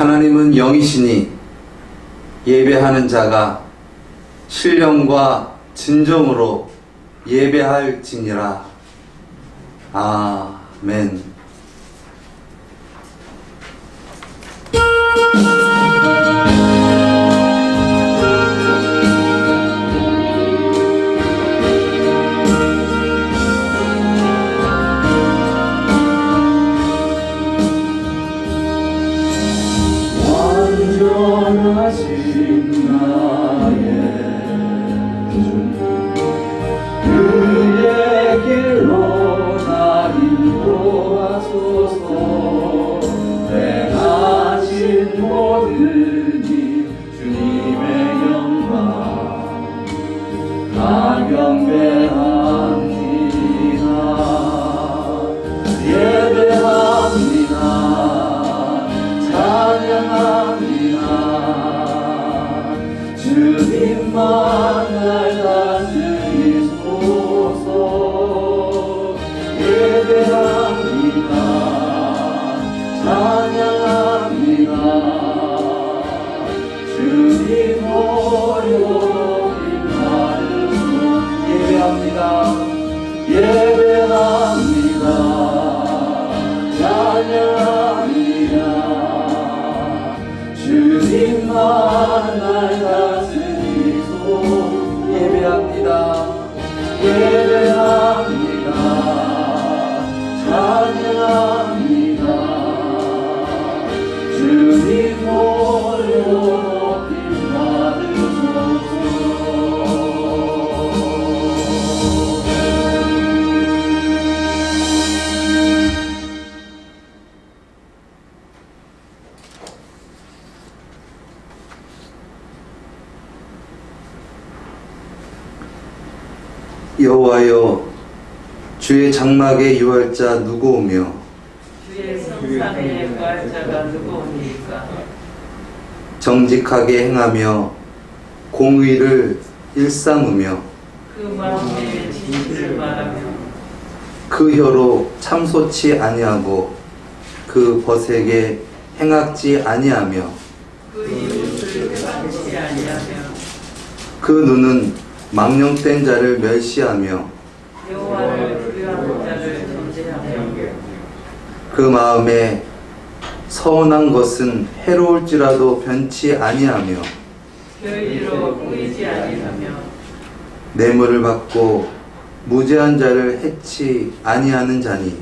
하나님은 영이시니 예배하는 자가 신령과 진정으로 예배할지니라. 아멘. 완전하신 나의 주님, 그의 길로 나 인도하소서. 행하신 모든 일 주님의 영광 다 경배합니다. 예배합니다. 찬양합니다. 주님만 날 다스리소서. 예배합니다. 찬양합니다. 주님 오려긴 하루도 예배합니다. 예배합니다. 찬양합니다. 주님만 날 다스리소. 예배합니다. 예배합니다. 찬양합니다. 주님 오려긴 받으소서. 여호와여, 주의 장막에 유할자 누구오며 주의 성산에 부활자가 누구오니까. 정직하게 행하며 공의를 일삼으며 그 마음에 진실을 말하며 그 혀로 참소치 아니하고 그 벗에게 행악지 아니하며 그 이웃을 배반치 아니하며 그 눈은 망령된 자를 멸시하며 여호와를 부유한 자를 정죄하며 그 마음에 서운한 것은 해로울지라도 변치 아니하며 별일로 보이지 아니하며 뇌물을 받고 무죄한 자를 해치 아니하는 자니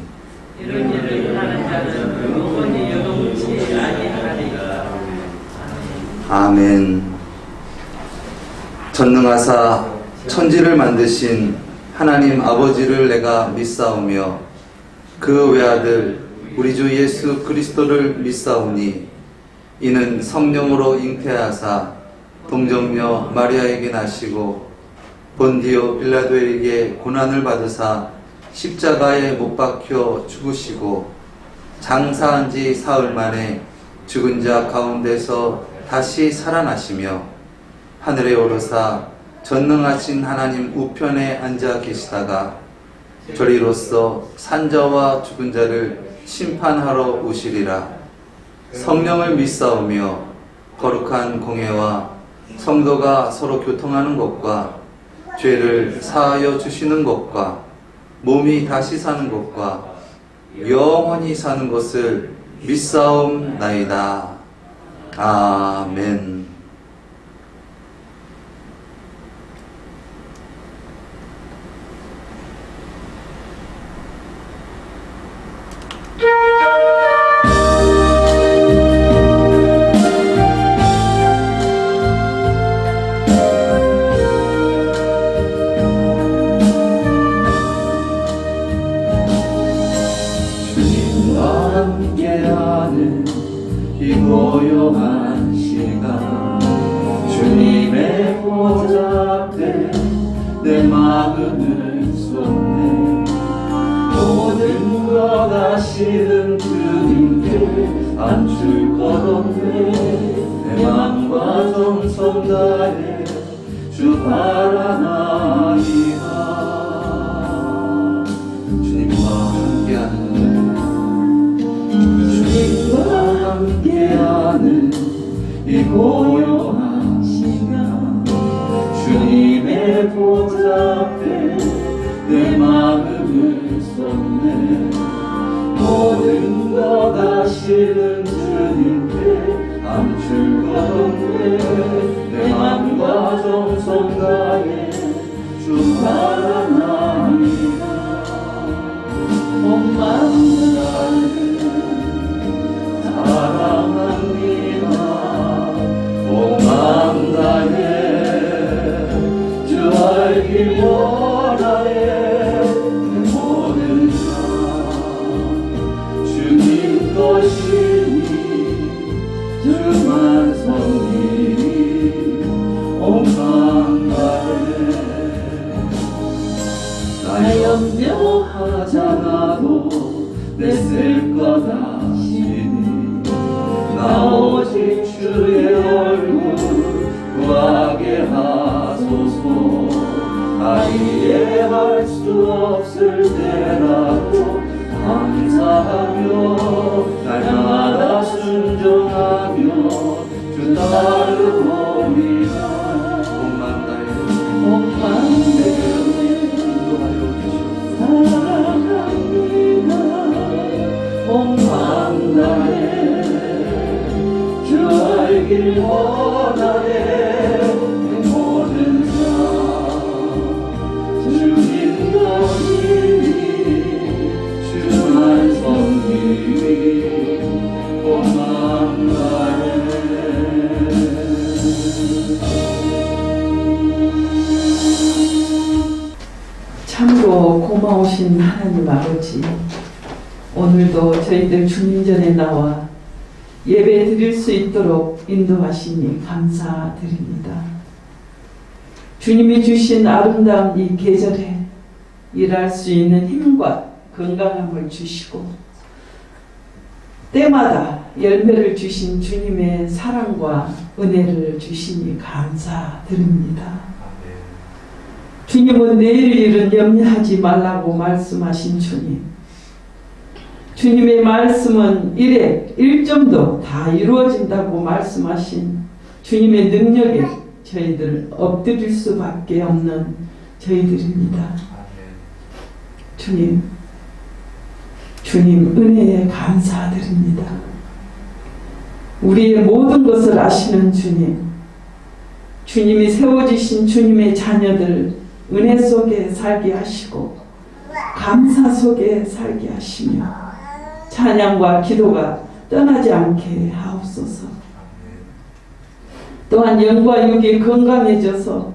이런 일을 하는 자는 영원히 요동치 아니하리라. 아멘. 전능하사 천지를 만드신 하나님 아버지를 내가 믿사오며 그 외아들 우리 주 예수 그리스도를 믿사오니 이는 성령으로 잉태하사 동정녀 마리아에게 나시고 본디오 빌라도에게 고난을 받으사 십자가에 못 박혀 죽으시고 장사한 지 사흘 만에 죽은 자 가운데서 다시 살아나시며 하늘에 오르사 전능하신 하나님 우편에 앉아 계시다가 저리로서 산자와 죽은 자를 심판하러 오시리라. 성령을 믿사오며 거룩한 공회와 성도가 서로 교통하는 것과 죄를 사하여 주시는 것과 몸이 다시 사는 것과 영원히 사는 것을 믿사옵나이다. 아멘. 함께하는 이 고요한 시간, 주님의 보좌 앞에 내 마음을 쏟네. 모든 것 아시는 주님께 안출 것 없네. 내 맘과 정성 다해 주 바라나이다. 주님과 함께하는 함께하는 앞에 내 마음을 쏟네. 모든 것 다 실은 주님께 감출 것 없네. 내 맘과 정성 다해 주 사랑합니다. 온 마음 다해 사랑합니다. 온 마음 다해 주 알기 원하네. 내 모든 삶 주님 것이니 주만 섬기니 온 마음 다해. 나 염려하잖아도 내쓸 것 아시니 나 오직 주의 얼굴 구하게 하소서. 나 이해할 수 없을 때라도 감사하며 날마다 순종하며 주 따르오리라. 복만 다해 온 인도하여 주시옵소서. 사랑합니다. 온 마음 다해 주 알길 원하네. 내 모든 삶 주님 것이니 주만 섬기니 온 마음 다해. 참으로 고마우신 하나님 아버지, 오늘도 저희들 주님 전에 나와 예배 드릴 수 있도록 인도하시니 감사드립니다. 주님이 주신 아름다운 이 계절에 일할 수 있는 힘과 건강함을 주시고 때마다 열매를 주신 주님의 사랑과 은혜를 주시니 감사드립니다. 주님은 내일 일은 염려하지 말라고 말씀하신 주님. 주님의 말씀은 일에 1점도 다 이루어진다고 말씀하신 주님의 능력에 저희들 엎드릴 수밖에 없는 저희들입니다. 주님 은혜에 감사드립니다. 우리의 모든 것을 아시는 주님, 주님이 세워주신 주님의 자녀들 은혜 속에 살게 하시고 감사 속에 살게 하시며 찬양과 기도가 떠나지 않게 하옵소서. 또한 영과 육이 건강해져서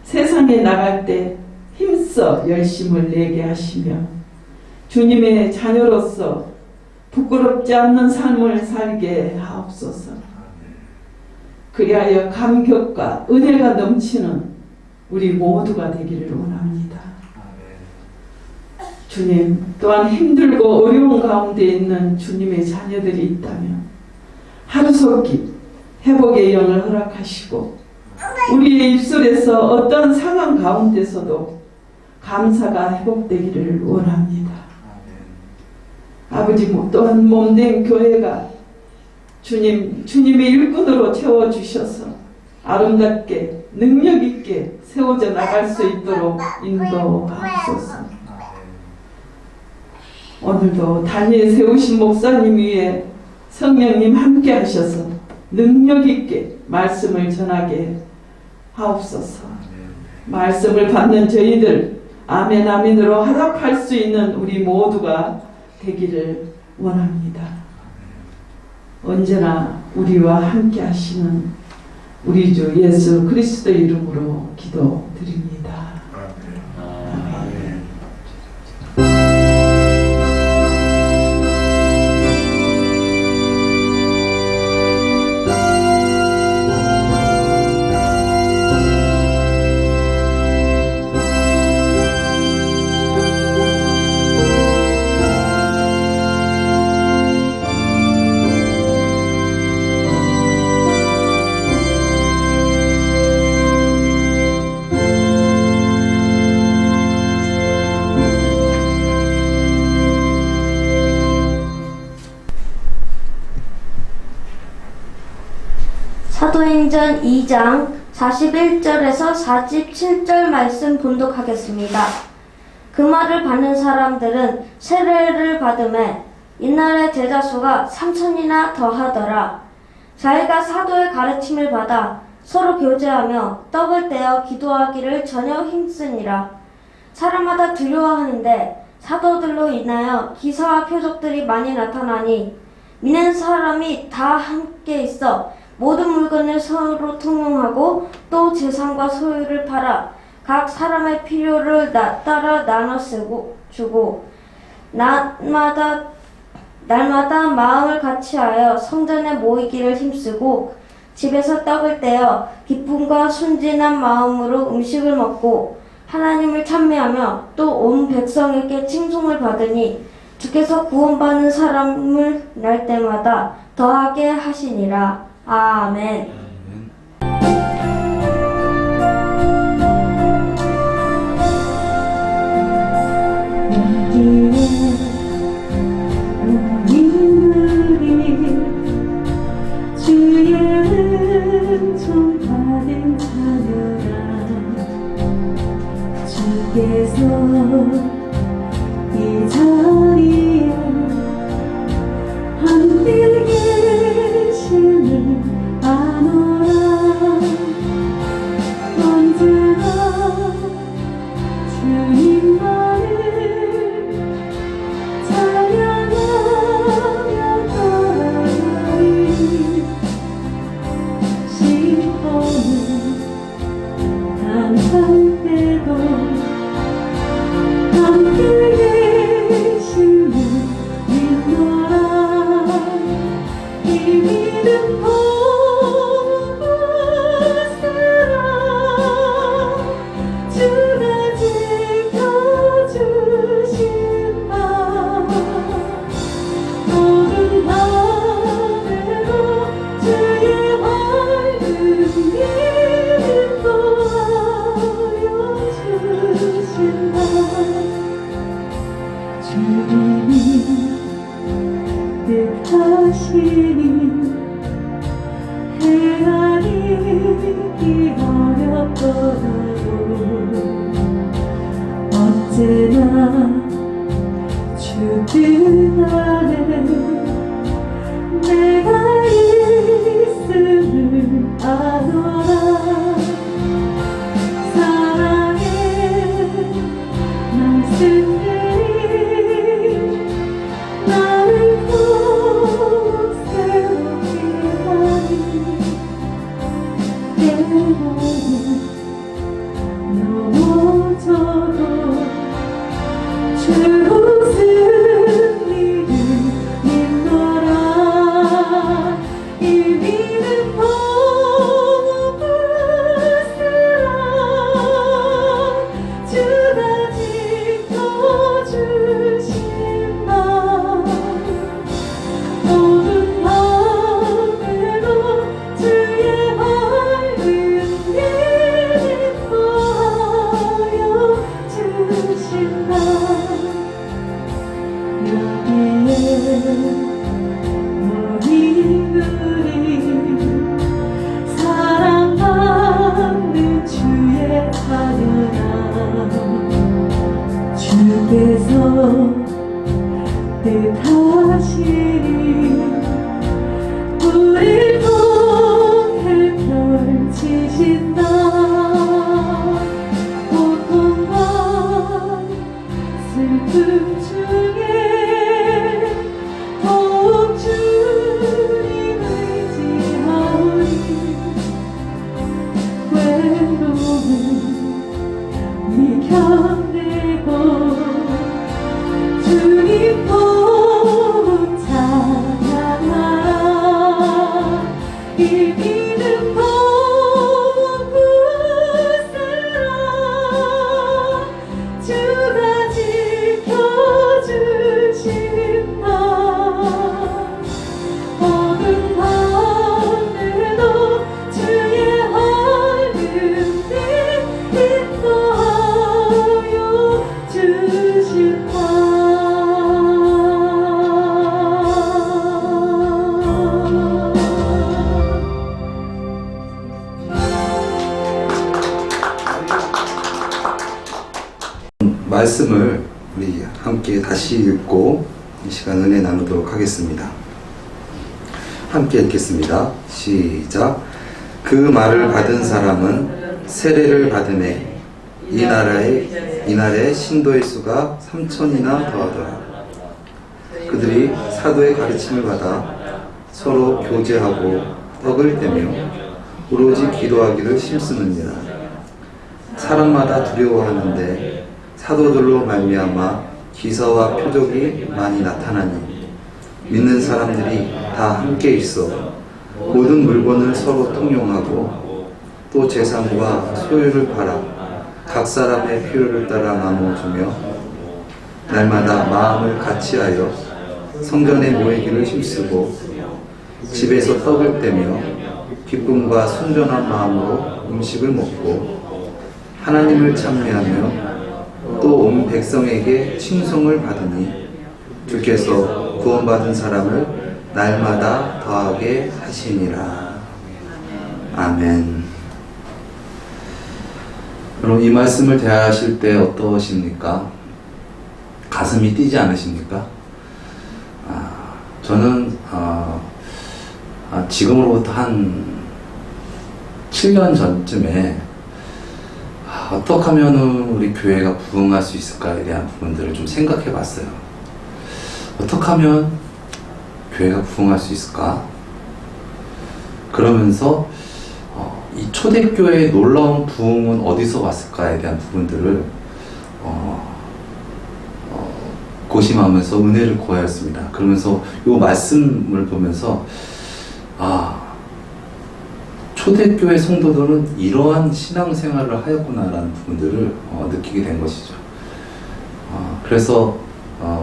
세상에 나갈 때 힘써 열심을 내게 하시며 주님의 자녀로서 부끄럽지 않는 삶을 살게 하옵소서. 그리하여 감격과 은혜가 넘치는 우리 모두가 되기를 원합니다. 주님, 또한 힘들고 어려운 가운데 있는 주님의 자녀들이 있다면 하루속히 회복의 영을 허락하시고 우리의 입술에서 어떤 상황 가운데서도 감사가 회복되기를 원합니다. 아버지, 또한 몸된 교회가 주님의 일꾼으로 채워주셔서 아름답게 능력있게 세워져 나갈 수 있도록 인도하옵소서. 오늘도 단위에 세우신 목사님 위에 성령님 함께 하셔서 능력있게 말씀을 전하게 하옵소서. 말씀을 받는 저희들 아멘 아멘으로 화답할 수 있는 우리 모두가 되기를 원합니다. 언제나 우리와 함께 하시는 우리 주 예수 그리스도 이름으로 기도드립니다. 아멘. 사도행전 2장 41절에서 47절 말씀 본독하겠습니다. 그 말을 받는 사람들은 세례를 받음에 이날의 제자수가 3,000이나 더하더라. 자기가 사도의 가르침을 받아 서로 교제하며 떡을 떼어 기도하기를 전혀 힘쓰니라. 사람마다 두려워하는데 사도들로 인하여 기사와 표적들이 많이 나타나니 믿는 사람이 다 함께 있어 모든 물건을 서로 통용하고 또 재산과 소유를 팔아 각 사람의 필요를 따라 나눠 주고 날마다 마음을 같이하여 성전에 모이기를 힘쓰고 집에서 떡을 떼어 기쁨과 순진한 마음으로 음식을 먹고 하나님을 찬미하며 또 온 백성에게 칭송을 받으니 주께서 구원받는 사람을 날 때마다 더하게 하시니라. 아멘. 주의 은총 받은 자녀라 주께서 이 자리에 함께 계심을 아노라 언제나 주님만을 찬양하며 따라가리 심포는 당할 때도 함께 계심을 믿노라 이 믿음 보고 쓰라 주가 지켜주신 바 모든 밤에도 주의 밝은 빛 보여 주신다 주님이 뜻하시니 헤아리기 어렵더라도 언제나 주 뜻 안에 내가 있음을 아노라 사랑의 말씀들이 나를 꼭 세우게 하니 때로는 넘어져도 주 승리를 믿노라 이 믿음 보고 쓰라 주가 지켜주신 바 모든 밤에도 주의 밝은 빛 보여 주신다 여기에 모든 우리 사랑받는 주의 자녀라 주께서 뜻하시니 우릴 통해 펼치신다 고통과 슬픔 중에 더욱 주님 의지하오니 외로움을 이겨내고 주님 본 찬양하라 이 믿음 보고 쓰라 주가 지켜주신 말씀을 우리 함께 다시 읽고 이 시간 은혜 나누도록 하겠습니다. 함께 읽겠습니다. 시작. 그 말을 받은 사람은 세례를 받음에 이 날에 신도의 수가 3,000이나 더하더라. 그들이 사도의 가르침을 받아 서로 교제하고 떡을 떼며 오로지 기도하기를 힘쓰느니라. 사람마다 두려워하는데 사도들로 말미암아 기사와 표적이 많이 나타나니 믿는 사람들이 다 함께 있어 모든 물건을 서로 통용하고 또 재산과 소유를 팔아 각 사람의 필요를 따라 나누어주며 날마다 마음을 같이하여 성전에 모이기를 힘쓰고 집에서 떡을 떼며 기쁨과 순전한 마음으로 음식을 먹고 하나님을 찬미하며 또 온 백성에게 칭송을 받으니 주께서 구원받은 사람을 날마다 더하게 하시니라. 아멘. 여러분, 이 말씀을 대하실 때 어떠십니까? 가슴이 뛰지 않으십니까? 저는 지금으로부터 한 7년 전쯤에 어떻게 하면 우리 교회가 부흥할 수 있을까에 대한 부분들을 좀 생각해 봤어요. 어떻게 하면 교회가 부흥할 수 있을까? 그러면서 이 초대교회의 놀라운 부흥은 어디서 왔을까에 대한 부분들을 고심하면서 은혜를 구하였습니다. 그러면서 이 말씀을 보면서 초대교회 성도들은 이러한 신앙생활을 하였구나라는 부분들을 느끼게 된 것이죠. 그래서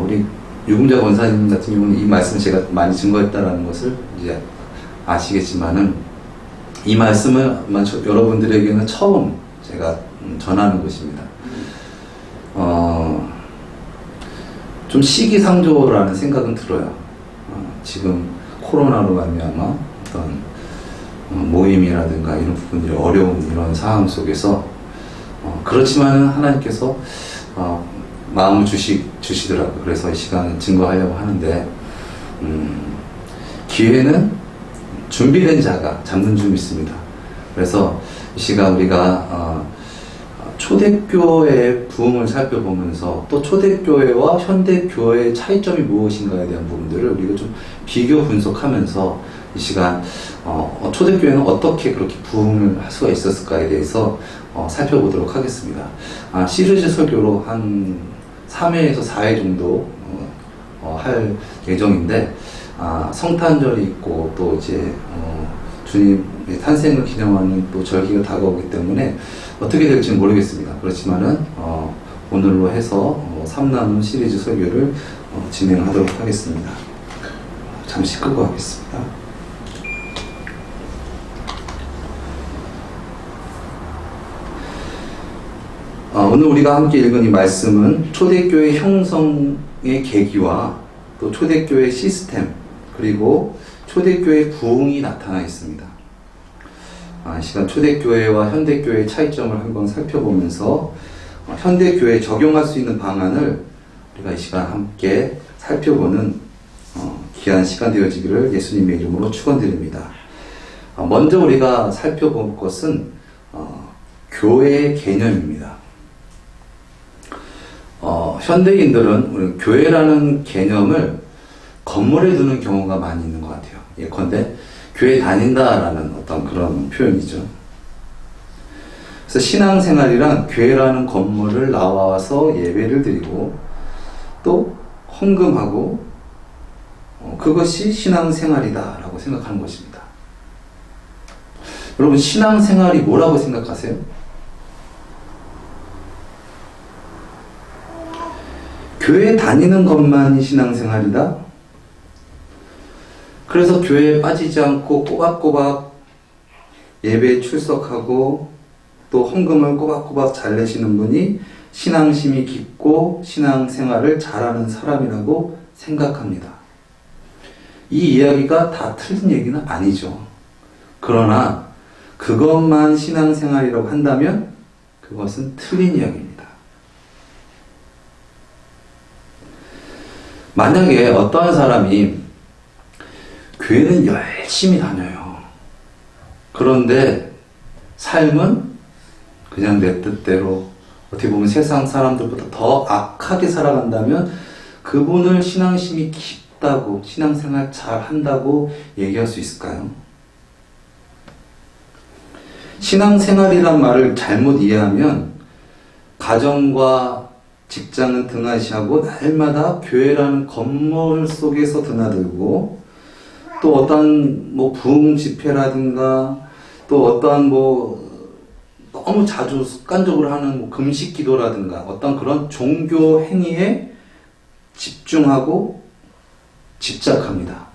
우리 유금자 권사님 같은 경우는 이 말씀 제가 많이 증거했다라는 것을 이제 아시겠지만은 이 말씀을 여러분들에게는 처음 제가 전하는 것입니다. 좀 시기상조라는 생각은 들어요. 지금 코로나로 말미암아 어떤 모임이라든가 이런 부분들이 어려운 이런 상황 속에서 그렇지만 하나님께서 마음을 주시더라고요. 그래서 이 시간을 증거하려고 하는데 기회는 준비된 자가 잡는 줄 믿습니다. 그래서 이 시간 우리가 초대교회의 부흥을 살펴보면서 또 초대교회와 현대교회의 차이점이 무엇인가에 대한 부분들을 우리가 좀 비교 분석하면서 이 시간 초대교회는 어떻게 그렇게 부흥을 할 수가 있었을까에 대해서 살펴보도록 하겠습니다. 시리즈 설교로 한 3회에서 4회 정도 할 예정인데 성탄절이 있고 또 이제 주님의 탄생을 기념하는 또 절기가 다가오기 때문에 어떻게 될지는 모르겠습니다. 그렇지만은 오늘로 해서 3나눔 시리즈 설교를 진행하도록 하겠습니다. 잠시 끄고 하겠습니다. 오늘 우리가 함께 읽은 이 말씀은 초대교회 형성의 계기와 또 초대교회 시스템 그리고 초대교회 부흥이 나타나 있습니다. 이 시간 초대교회와 현대교회의 차이점을 한번 살펴보면서 현대교회에 적용할 수 있는 방안을 우리가 이 시간 함께 살펴보는 귀한 시간 되어지기를 예수님의 이름으로 축원드립니다. 먼저 우리가 살펴볼 것은 교회의 개념입니다. 현대인들은 교회라는 개념을 건물에 두는 경우가 많이 있는 것 같아요. 예컨대 교회 다닌다라는 어떤 그런 표현이죠. 그래서 신앙생활이란 교회라는 건물을 나와서 예배를 드리고 또 헌금하고 그것이 신앙생활이다라고 생각하는 것입니다. 여러분, 신앙생활이 뭐라고 생각하세요? 교회 다니는 것만이 신앙생활이다? 그래서 교회에 빠지지 않고 꼬박꼬박 예배에 출석하고 또 헌금을 꼬박꼬박 잘 내시는 분이 신앙심이 깊고 신앙생활을 잘하는 사람이라고 생각합니다. 이 이야기가 다 틀린 얘기는 아니죠. 그러나 그것만 신앙생활이라고 한다면 그것은 틀린 이야기입니다. 만약에 어떠한 사람이 교회는 열심히 다녀요. 그런데 삶은 그냥 내 뜻대로 어떻게 보면 세상 사람들보다 더 악하게 살아간다면 그분을 신앙심이 깊다고, 신앙생활 잘 한다고 얘기할 수 있을까요? 신앙생활이란 말을 잘못 이해하면 가정과 직장은 등하시하고 날마다 교회라는 건물 속에서 드나들고 또 어떤 뭐 부흥 집회라든가 또 어떤 뭐 너무 자주 습관적으로 하는 뭐 금식 기도라든가 어떤 그런 종교 행위에 집중하고 집착합니다.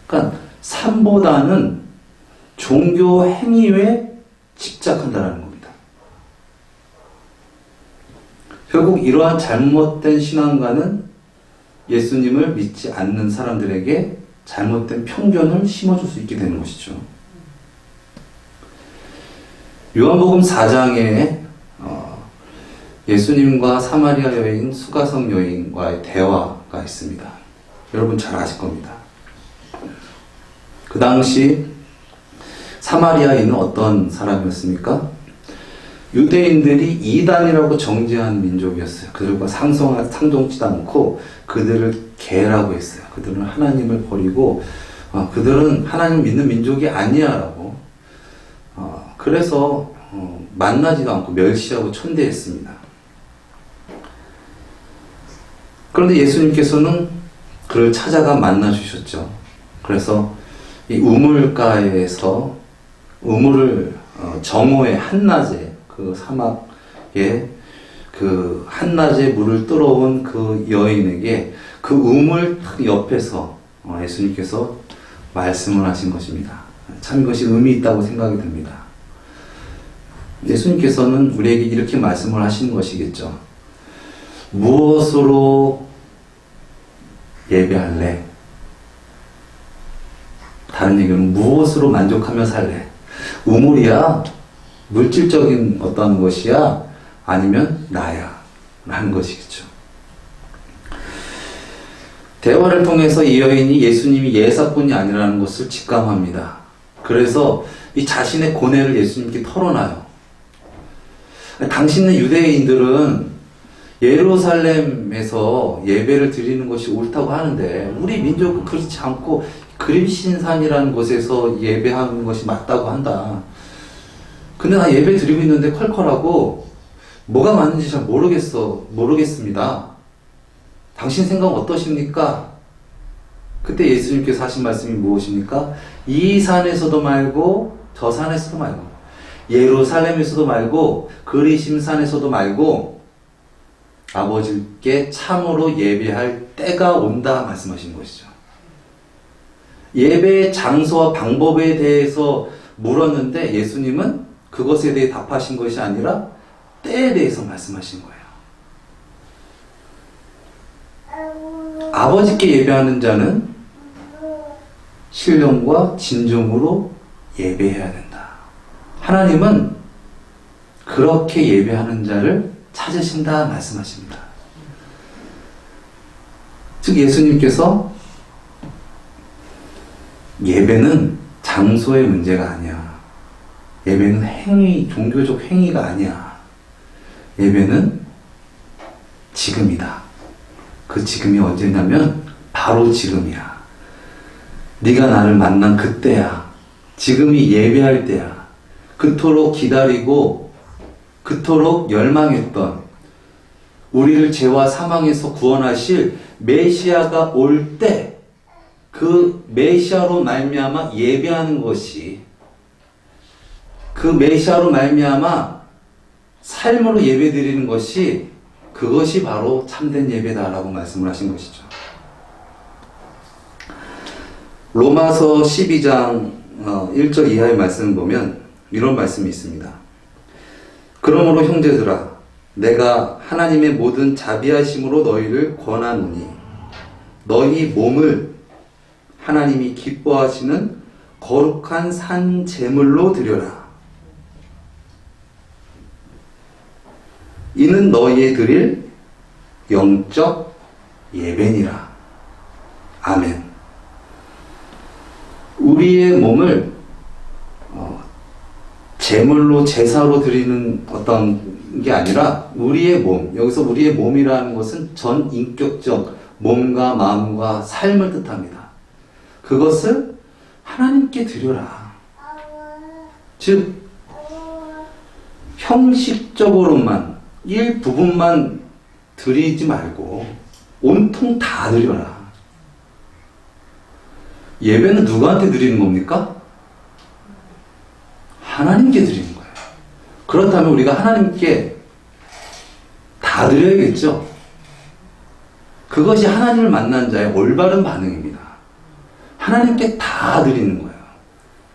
그러니까 삶보다는 종교 행위에 집착한다는 겁니다. 결국 이러한 잘못된 신앙관은 예수님을 믿지 않는 사람들에게 잘못된 편견을 심어줄 수 있게 되는 것이죠. 요한복음 4장에 예수님과 사마리아 여인, 수가성 여인과의 대화가 있습니다. 여러분 잘 아실 겁니다. 그 당시 사마리아인은 어떤 사람이었습니까? 유대인들이 이단이라고 정죄한 민족이었어요. 그들과 상종치도 않고 그들을 개라고 했어요. 그들은 하나님을 버리고 그들은 하나님을 믿는 민족이 아니야 라고 그래서 만나지도 않고 멸시하고 천대했습니다. 그런데 예수님께서는 그를 찾아가 만나 주셨죠. 그래서 이 우물가에서 우물을 정오의 한낮에 그 사막에 그 한낮에 물을 뚫어온 그 여인에게 그 우물 옆에서 예수님께서 말씀을 하신 것입니다. 참 이것이 의미 있다고 생각이 듭니다. 예수님께서는 우리에게 이렇게 말씀을 하시는 것이겠죠. 무엇으로 예배할래? 다른 얘기는 무엇으로 만족하며 살래? 우물이야? 물질적인 어떤 것이야? 아니면 나야? 라는 것이겠죠. 대화를 통해서 이 여인이 예수님이 예사꾼이 아니라는 것을 직감합니다. 그래서 이 자신의 고뇌를 예수님께 털어놔요. 당신네 유대인들은 예루살렘에서 예배를 드리는 것이 옳다고 하는데 우리 민족은 그렇지 않고 그림신산이라는 곳에서 예배하는 것이 맞다고 한다. 근데 나 예배 드리고 있는데 컬컬하고 뭐가 맞는지 잘 모르겠습니다. 당신 생각 어떠십니까? 그때 예수님께서 하신 말씀이 무엇입니까? 이 산에서도 말고 저 산에서도 말고 예루살렘에서도 말고 그리심산에서도 말고 아버지께 참으로 예배할 때가 온다 말씀하신 것이죠. 예배의 장소와 방법에 대해서 물었는데 예수님은 그것에 대해 답하신 것이 아니라 때에 대해서 말씀하신 거예요. 아버지께 예배하는 자는 신령과 진정으로 예배해야 된다. 하나님은 그렇게 예배하는 자를 찾으신다 말씀하십니다. 즉 예수님께서 예배는 장소의 문제가 아니야. 예배는 행위, 종교적 행위가 아니야. 예배는 지금이다. 그 지금이 언제냐면 바로 지금이야. 네가 나를 만난 그때야. 지금이 예배할 때야. 그토록 기다리고 그토록 열망했던 우리를 죄와 사망에서 구원하실 메시아가 올 때 그 메시아로 말미암아 예배하는 것이 그 메시아로 말미암아 삶으로 예배드리는 것이 그것이 바로 참된 예배다라고 말씀을 하신 것이죠. 로마서 12장 1절 이하의 말씀을 보면 이런 말씀이 있습니다. 그러므로 형제들아 내가 하나님의 모든 자비하심으로 너희를 권하노니 너희 몸을 하나님이 기뻐하시는 거룩한 산 제물로 드려라. 이는 너희의 드릴 영적 예배니라. 아멘. 우리의 몸을 제물로 제사로 드리는 어떤 게 아니라 우리의 몸, 여기서 우리의 몸이라는 것은 전 인격적 몸과 마음과 삶을 뜻합니다. 그것을 하나님께 드려라. 즉 형식적으로만 일부분만 드리지 말고 온통 다 드려라. 예배는 누구한테 드리는 겁니까? 하나님께 드리는 거예요. 그렇다면 우리가 하나님께 다 드려야겠죠? 그것이 하나님을 만난 자의 올바른 반응입니다. 하나님께 다 드리는 거예요.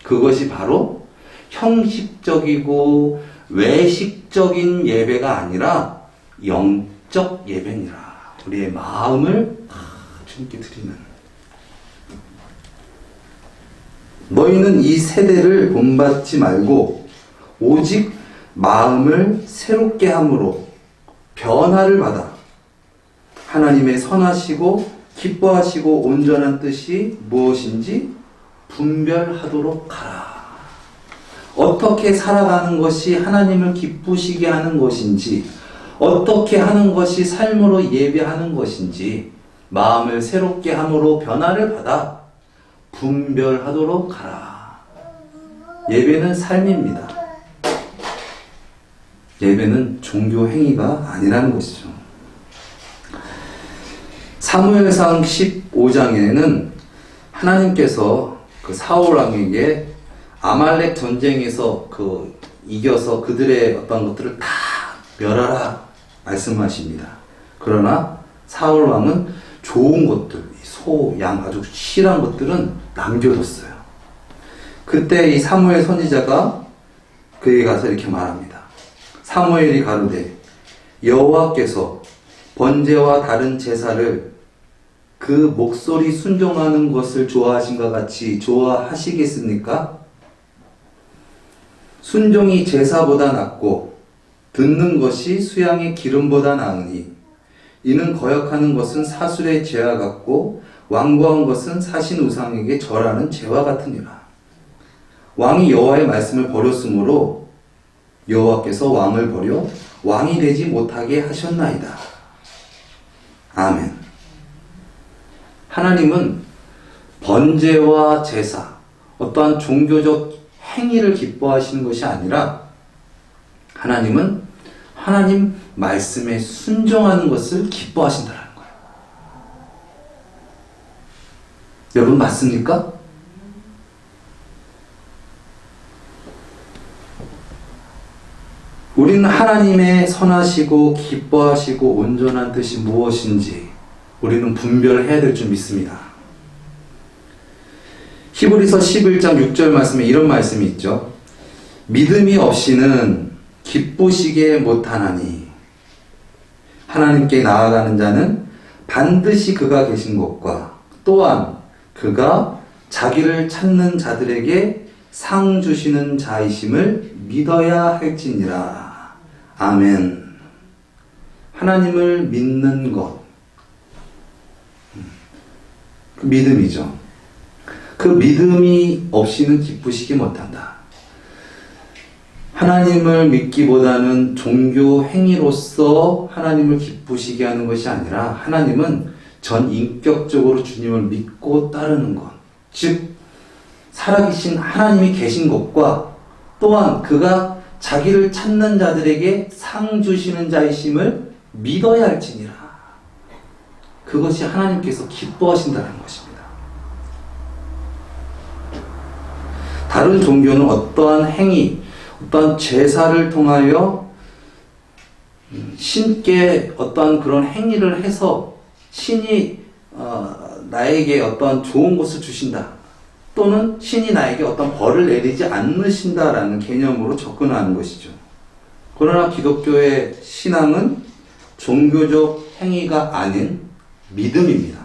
그것이 바로 형식적이고 외식적인 예배가 아니라 영적 예배니라. 우리의 마음을 다 주님께 드리는. 너희는 이 세대를 본받지 말고 오직 마음을 새롭게 함으로 변화를 받아 하나님의 선하시고 기뻐하시고 온전한 뜻이 무엇인지 분별하도록 하라. 어떻게 살아가는 것이 하나님을 기쁘시게 하는 것인지, 어떻게 하는 것이 삶으로 예배하는 것인지 마음을 새롭게 함으로 변화를 받아 분별하도록 하라. 예배는 삶입니다. 예배는 종교 행위가 아니라는 것이죠. 사무엘상 15장에는 하나님께서 그 사울 왕에게 아말렉 전쟁에서 이겨서 그들의 어떤 것들을 다 멸하라 말씀하십니다. 그러나 사울 왕은 좋은 것들, 소, 양 아주 실한 것들은 남겨뒀어요. 그때 이 사무엘 선지자가 그에게 가서 이렇게 말합니다. 사무엘이 가로되 여호와께서 번제와 다른 제사를 그 목소리 순종하는 것을 좋아하신과 같이 좋아하시겠습니까? 순종이 제사보다 낫고 듣는 것이 수양의 기름보다 나으니 이는 거역하는 것은 사술의 죄와 같고 완고한 것은 사신 우상에게 절하는 죄와 같으니라. 왕이 여호와의 말씀을 버렸으므로 여호와께서 왕을 버려 왕이 되지 못하게 하셨나이다. 아멘. 하나님은 번제와 제사, 어떠한 종교적 행위를 기뻐하시는 것이 아니라 하나님은 하나님 말씀에 순종하는 것을 기뻐하신다는 거예요. 여러분 맞습니까? 우리는 하나님의 선하시고 기뻐하시고 온전한 뜻이 무엇인지 우리는 분별을 해야 될 줄 믿습니다. 히브리서 11장 6절 말씀에 이런 말씀이 있죠. 믿음이 없이는 기쁘시게 못하나니 하나님께 나아가는 자는 반드시 그가 계신 것과 또한 그가 자기를 찾는 자들에게 상 주시는 자이심을 믿어야 할지니라. 아멘. 하나님을 믿는 것, 그 믿음이죠. 그 믿음이 없이는 기쁘시게 못한다. 하나님을 믿기보다는 종교 행위로서 하나님을 기쁘시게 하는 것이 아니라 하나님은 전 인격적으로 주님을 믿고 따르는 것, 즉 살아계신 하나님이 계신 것과 또한 그가 자기를 찾는 자들에게 상 주시는 자이심을 믿어야 할지니라. 그것이 하나님께서 기뻐하신다는 것입니다. 다른 종교는 어떠한 행위, 어떠한 제사를 통하여 신께 어떠한 그런 행위를 해서 신이 나에게 어떠한 좋은 것을 주신다. 또는 신이 나에게 어떤 벌을 내리지 않으신다라는 개념으로 접근하는 것이죠. 그러나 기독교의 신앙은 종교적 행위가 아닌 믿음입니다.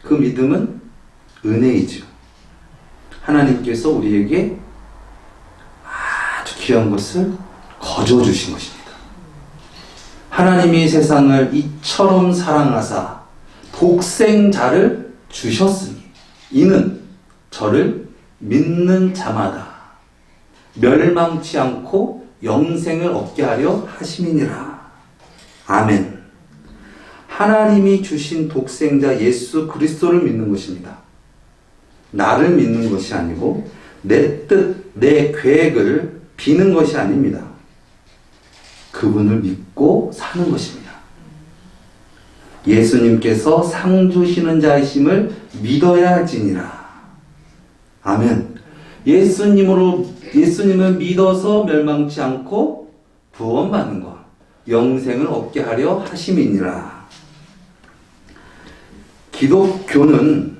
그 믿음은 은혜이죠. 하나님께서 우리에게 아주 귀한 것을 거저 주신 것입니다. 하나님이 세상을 이처럼 사랑하사 독생자를 주셨으니 이는 저를 믿는 자마다 멸망치 않고 영생을 얻게 하려 하심이니라. 아멘. 하나님이 주신 독생자 예수 그리스도를 믿는 것입니다. 나를 믿는 것이 아니고 내 뜻, 내 계획을 비는 것이 아닙니다. 그분을 믿고 사는 것입니다. 예수님께서 상 주시는 자이심을 믿어야 할지니라. 아멘. 예수님을 믿어서 멸망치 않고 구원받는 것, 영생을 얻게 하려 하심이니라. 기독교는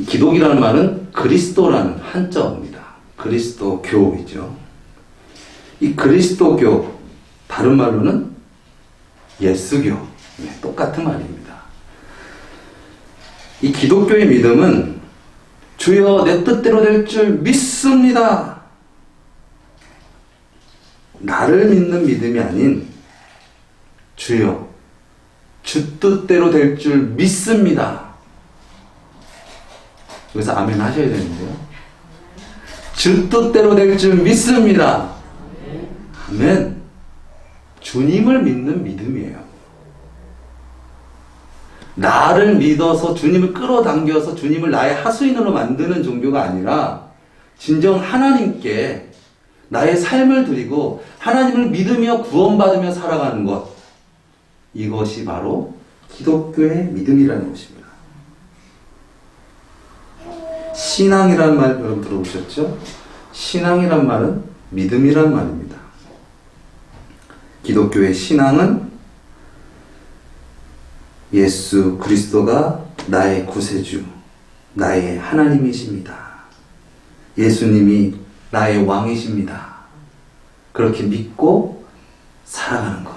기독이라는 말은 그리스도라는 한자어입니다. 그리스도교이죠. 이 그리스도교, 다른 말로는 예수교, 똑같은 말입니다. 이 기독교의 믿음은 주여 내 뜻대로 될 줄 믿습니다. 나를 믿는 믿음이 아닌 주여 주 뜻대로 될 줄 믿습니다. 여기서 아멘 하셔야 되는데요. 주 뜻대로 될 줄 믿습니다. 아멘. 주님을 믿는 믿음이에요. 나를 믿어서 주님을 끌어당겨서 주님을 나의 하수인으로 만드는 종교가 아니라 진정 하나님께 나의 삶을 드리고 하나님을 믿으며 구원받으며 살아가는 것, 이것이 바로 기독교의 믿음이라는 것입니다. 신앙이라는 말 여러분 들어보셨죠? 신앙이란 말은 믿음이란 말입니다. 기독교의 신앙은 예수 그리스도가 나의 구세주, 나의 하나님이십니다. 예수님이 나의 왕이십니다. 그렇게 믿고 살아가는 것,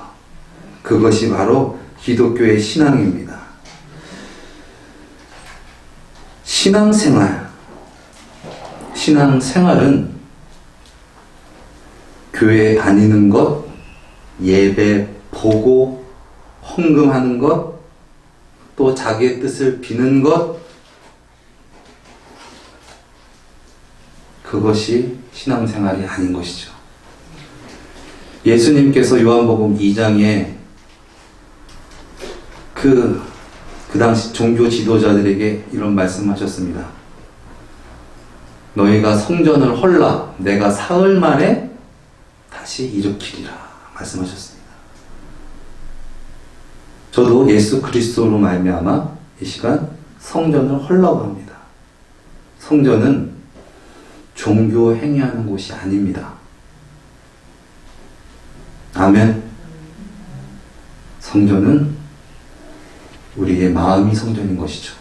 그것이 바로 기독교의 신앙입니다. 신앙생활은 교회 다니는 것, 예배 보고 헌금하는 것, 또 자기의 뜻을 비는 것, 그것이 신앙생활이 아닌 것이죠. 예수님께서 요한복음 2장에 그 당시 종교 지도자들에게 이런 말씀하셨습니다. 너희가 성전을 헐라 내가 사흘 만에 다시 일으키리라 말씀하셨습니다. 저도 예수 그리스도로 말미암아 이 시간 성전을 헐라고 합니다. 성전은 종교 행위하는 곳이 아닙니다. 아멘. 성전은 우리의 마음이 성전인 것이죠.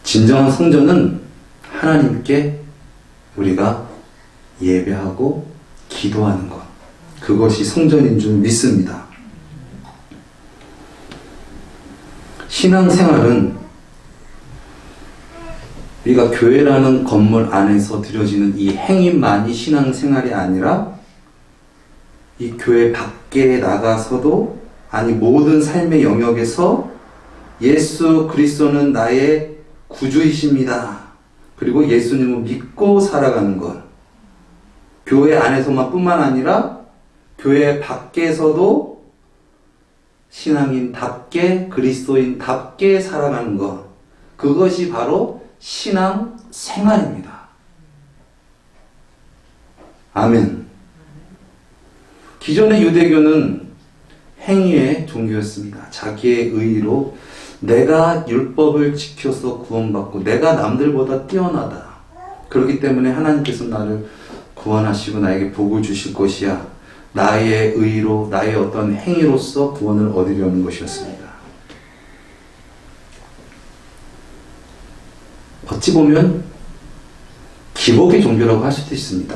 진정한 성전은 하나님께 우리가 예배하고 기도하는 것, 그것이 성전인 줄 믿습니다. 신앙생활은 우리가 교회라는 건물 안에서 드려지는 이 행위만이 신앙생활이 아니라 이 교회 밖에 나가서도, 아니 모든 삶의 영역에서 예수 그리스도는 나의 구주이십니다. 그리고 예수님을 믿고 살아가는 것, 교회 안에서만 뿐만 아니라 교회 밖에서도 신앙인답게 그리스도인답게 살아가는 것, 그것이 바로 신앙생활입니다. 아멘. 기존의 유대교는 행위의 종교였습니다. 자기의 의로 내가 율법을 지켜서 구원받고 내가 남들보다 뛰어나다, 그렇기 때문에 하나님께서 나를 구원하시고 나에게 복을 주실 것이야, 나의 의로 나의 어떤 행위로서 구원을 얻으려는 것이었습니다. 어찌 보면 기복의 종교라고 할 수도 있습니다.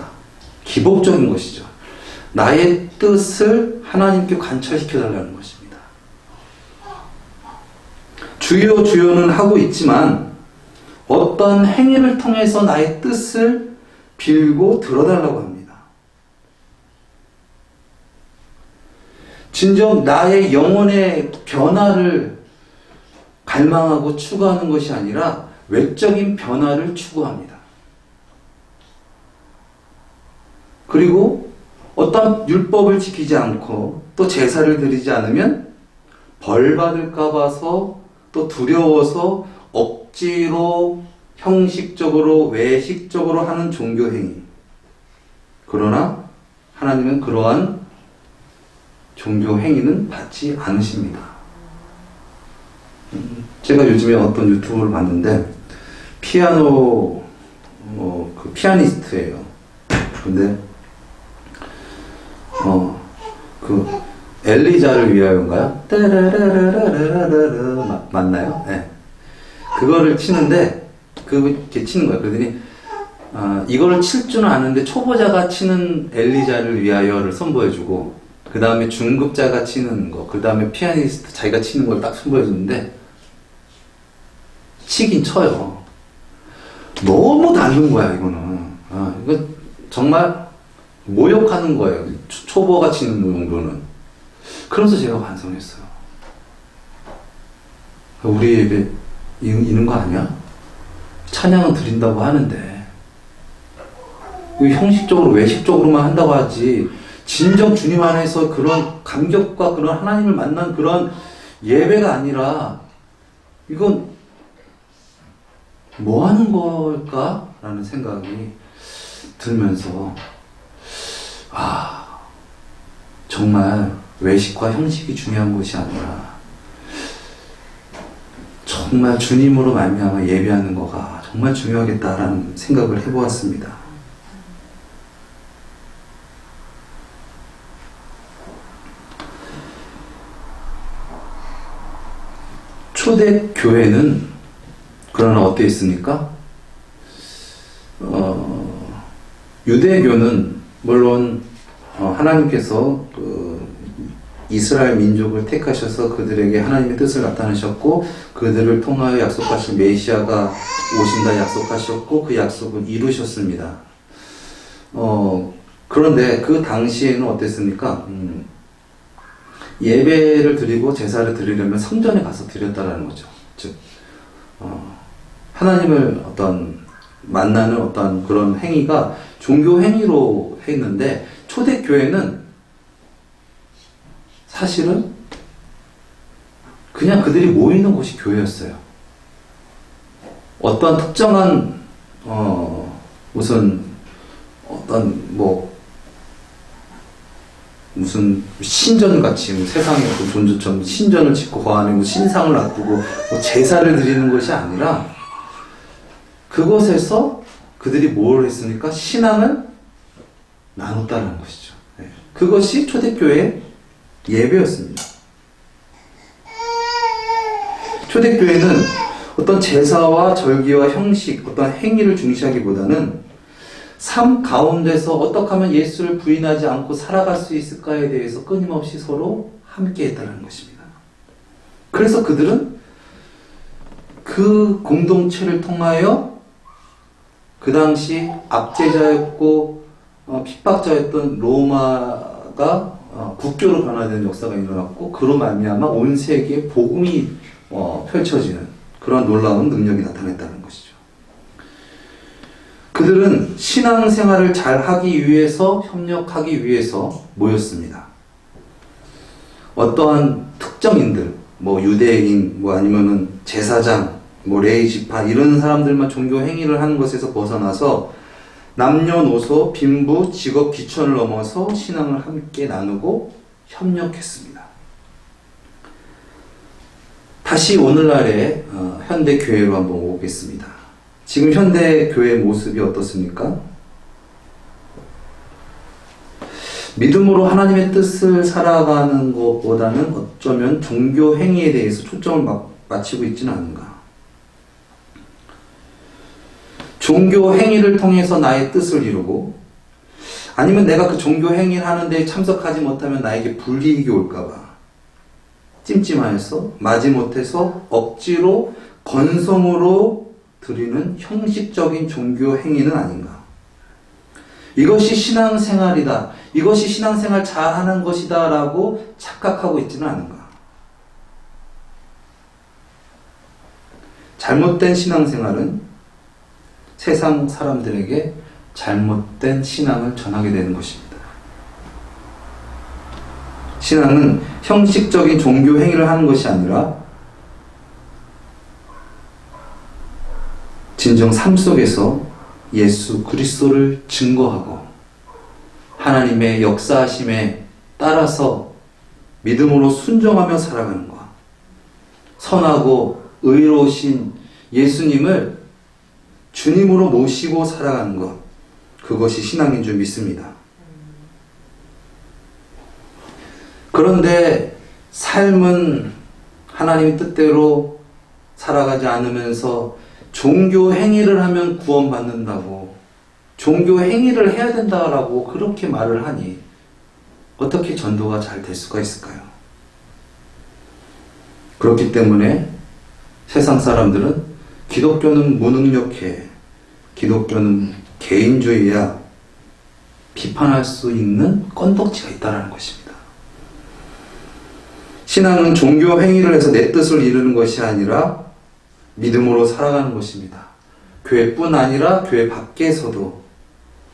기복적인 것이죠. 나의 뜻을 하나님께 관철시켜달라는 것입니다. 주여 주여는 하고 있지만 어떤 행위를 통해서 나의 뜻을 빌고 들어달라고 합니다. 진정 나의 영혼의 변화를 갈망하고 추구하는 것이 아니라 외적인 변화를 추구합니다. 그리고 어떤 율법을 지키지 않고 또 제사를 드리지 않으면 벌 받을까 봐서 또 두려워서 억지로 형식적으로 외식적으로 하는 종교 행위. 그러나 하나님은 그러한 종교 행위는 받지 않으십니다. 제가 요즘에 어떤 유튜브를 봤는데 피아노 그 피아니스트예요. 근데 그 엘리자를 위하여인가요? 따라라라라라라 맞나요? 네. 그거를 치는데 그렇게 치는 거예요. 그러더니 이거를 칠 줄은 아는데 초보자가 치는 엘리자를 위하여를 선보여주고 그 다음에 중급자가 치는 거, 그 다음에 피아니스트 자기가 치는 걸 딱 선보여주는데 치긴 쳐요. 너무 다른 거야 이거는. 이거 정말 모욕하는 거예요. 초보가 치는 정도는. 그러면서 제가 반성했어요. 우리 예배 있는 거 아니야? 찬양은 드린다고 하는데 왜 형식적으로 외식적으로만 한다고 하지 진정 주님 안에서 그런 감격과 그런 하나님을 만난 그런 예배가 아니라 이건 뭐 하는 걸까? 라는 생각이 들면서 정말 외식과 형식이 중요한 것이 아니라 정말 주님으로 말미암아 예배하는 거가 정말 중요하겠다라는 생각을 해보았습니다. 초대교회는 그러나 어떻게 있습니까? 유대교는 물론 하나님께서 이스라엘 민족을 택하셔서 그들에게 하나님의 뜻을 나타내셨고 그들을 통하여 약속하신 메시아가 오신다 약속하셨고 그 약속을 이루셨습니다. 그런데 그 당시에는 어땠습니까? 예배를 드리고 제사를 드리려면 성전에 가서 드렸다라는 거죠. 즉 하나님을 만나는 어떤 그런 행위가 종교 행위로 했는데 초대교회는 사실은 그냥 그들이 모이는 곳이 교회였어요. 어떤 특정한 무슨 신전같이 세상에 존재처럼 신전을 짓고 그 안에 신상을 놔두고 제사를 드리는 것이 아니라 그곳에서 그들이 뭘 했습니까? 신앙을 나눴다는 것이죠. 그것이 초대교회의 예배였습니다. 초대교회는 어떤 제사와 절기와 형식, 어떤 행위를 중시하기보다는 삶 가운데서 어떻게 하면 예수를 부인하지 않고 살아갈 수 있을까에 대해서 끊임없이 서로 함께 했다는 것입니다. 그래서 그들은 그 공동체를 통하여 그 당시 압제자였고 핍박자였던 로마가 국교로 변화되는 역사가 일어났고 그로 말미암아 온 세계에 복음이 펼쳐지는 그런 놀라운 능력이 나타났다는 것이죠. 그들은 신앙생활을 잘 하기 위해서 협력하기 위해서 모였습니다. 어떠한 특정인들, 유대인, 아니면은 제사장, 레이지파 이런 사람들만 종교 행위를 하는 것에서 벗어나서 남녀노소, 빈부, 직업, 귀천을 넘어서 신앙을 함께 나누고 협력했습니다. 다시 오늘날의 현대교회로 한번 오겠습니다. 지금 현대교회의 모습이 어떻습니까? 믿음으로 하나님의 뜻을 살아가는 것보다는 어쩌면 종교 행위에 대해서 초점을 맞추고 있지는 않은가. 종교 행위를 통해서 나의 뜻을 이루고 아니면 내가 그 종교 행위를 하는데 참석하지 못하면 나에게 불이익이 올까봐 찜찜하여서 마지못해서 억지로 건성으로 드리는 형식적인 종교 행위는 아닌가. 이것이 신앙생활이다. 이것이 신앙생활 잘하는 것이다 라고 착각하고 있지는 않은가? 잘못된 신앙생활은 세상 사람들에게 잘못된 신앙을 전하게 되는 것입니다. 신앙은 형식적인 종교 행위를 하는 것이 아니라 진정 삶 속에서 예수 그리스도를 증거하고 하나님의 역사하심에 따라서 믿음으로 순종하며 살아가는 것, 선하고 의로우신 예수님을 주님으로 모시고 살아가는 것, 그것이 신앙인 줄 믿습니다. 그런데 삶은 하나님의 뜻대로 살아가지 않으면서 종교 행위를 하면 구원받는다고, 종교 행위를 해야 된다라고 그렇게 말을 하니 어떻게 전도가 잘 될 수가 있을까요? 그렇기 때문에 세상 사람들은 기독교는 무능력해, 기독교는 개인주의야, 비판할 수 있는 건덕지가 있다는 것입니다. 신앙은 종교 행위를 해서 내 뜻을 이루는 것이 아니라 믿음으로 살아가는 것입니다. 교회뿐 아니라 교회 밖에서도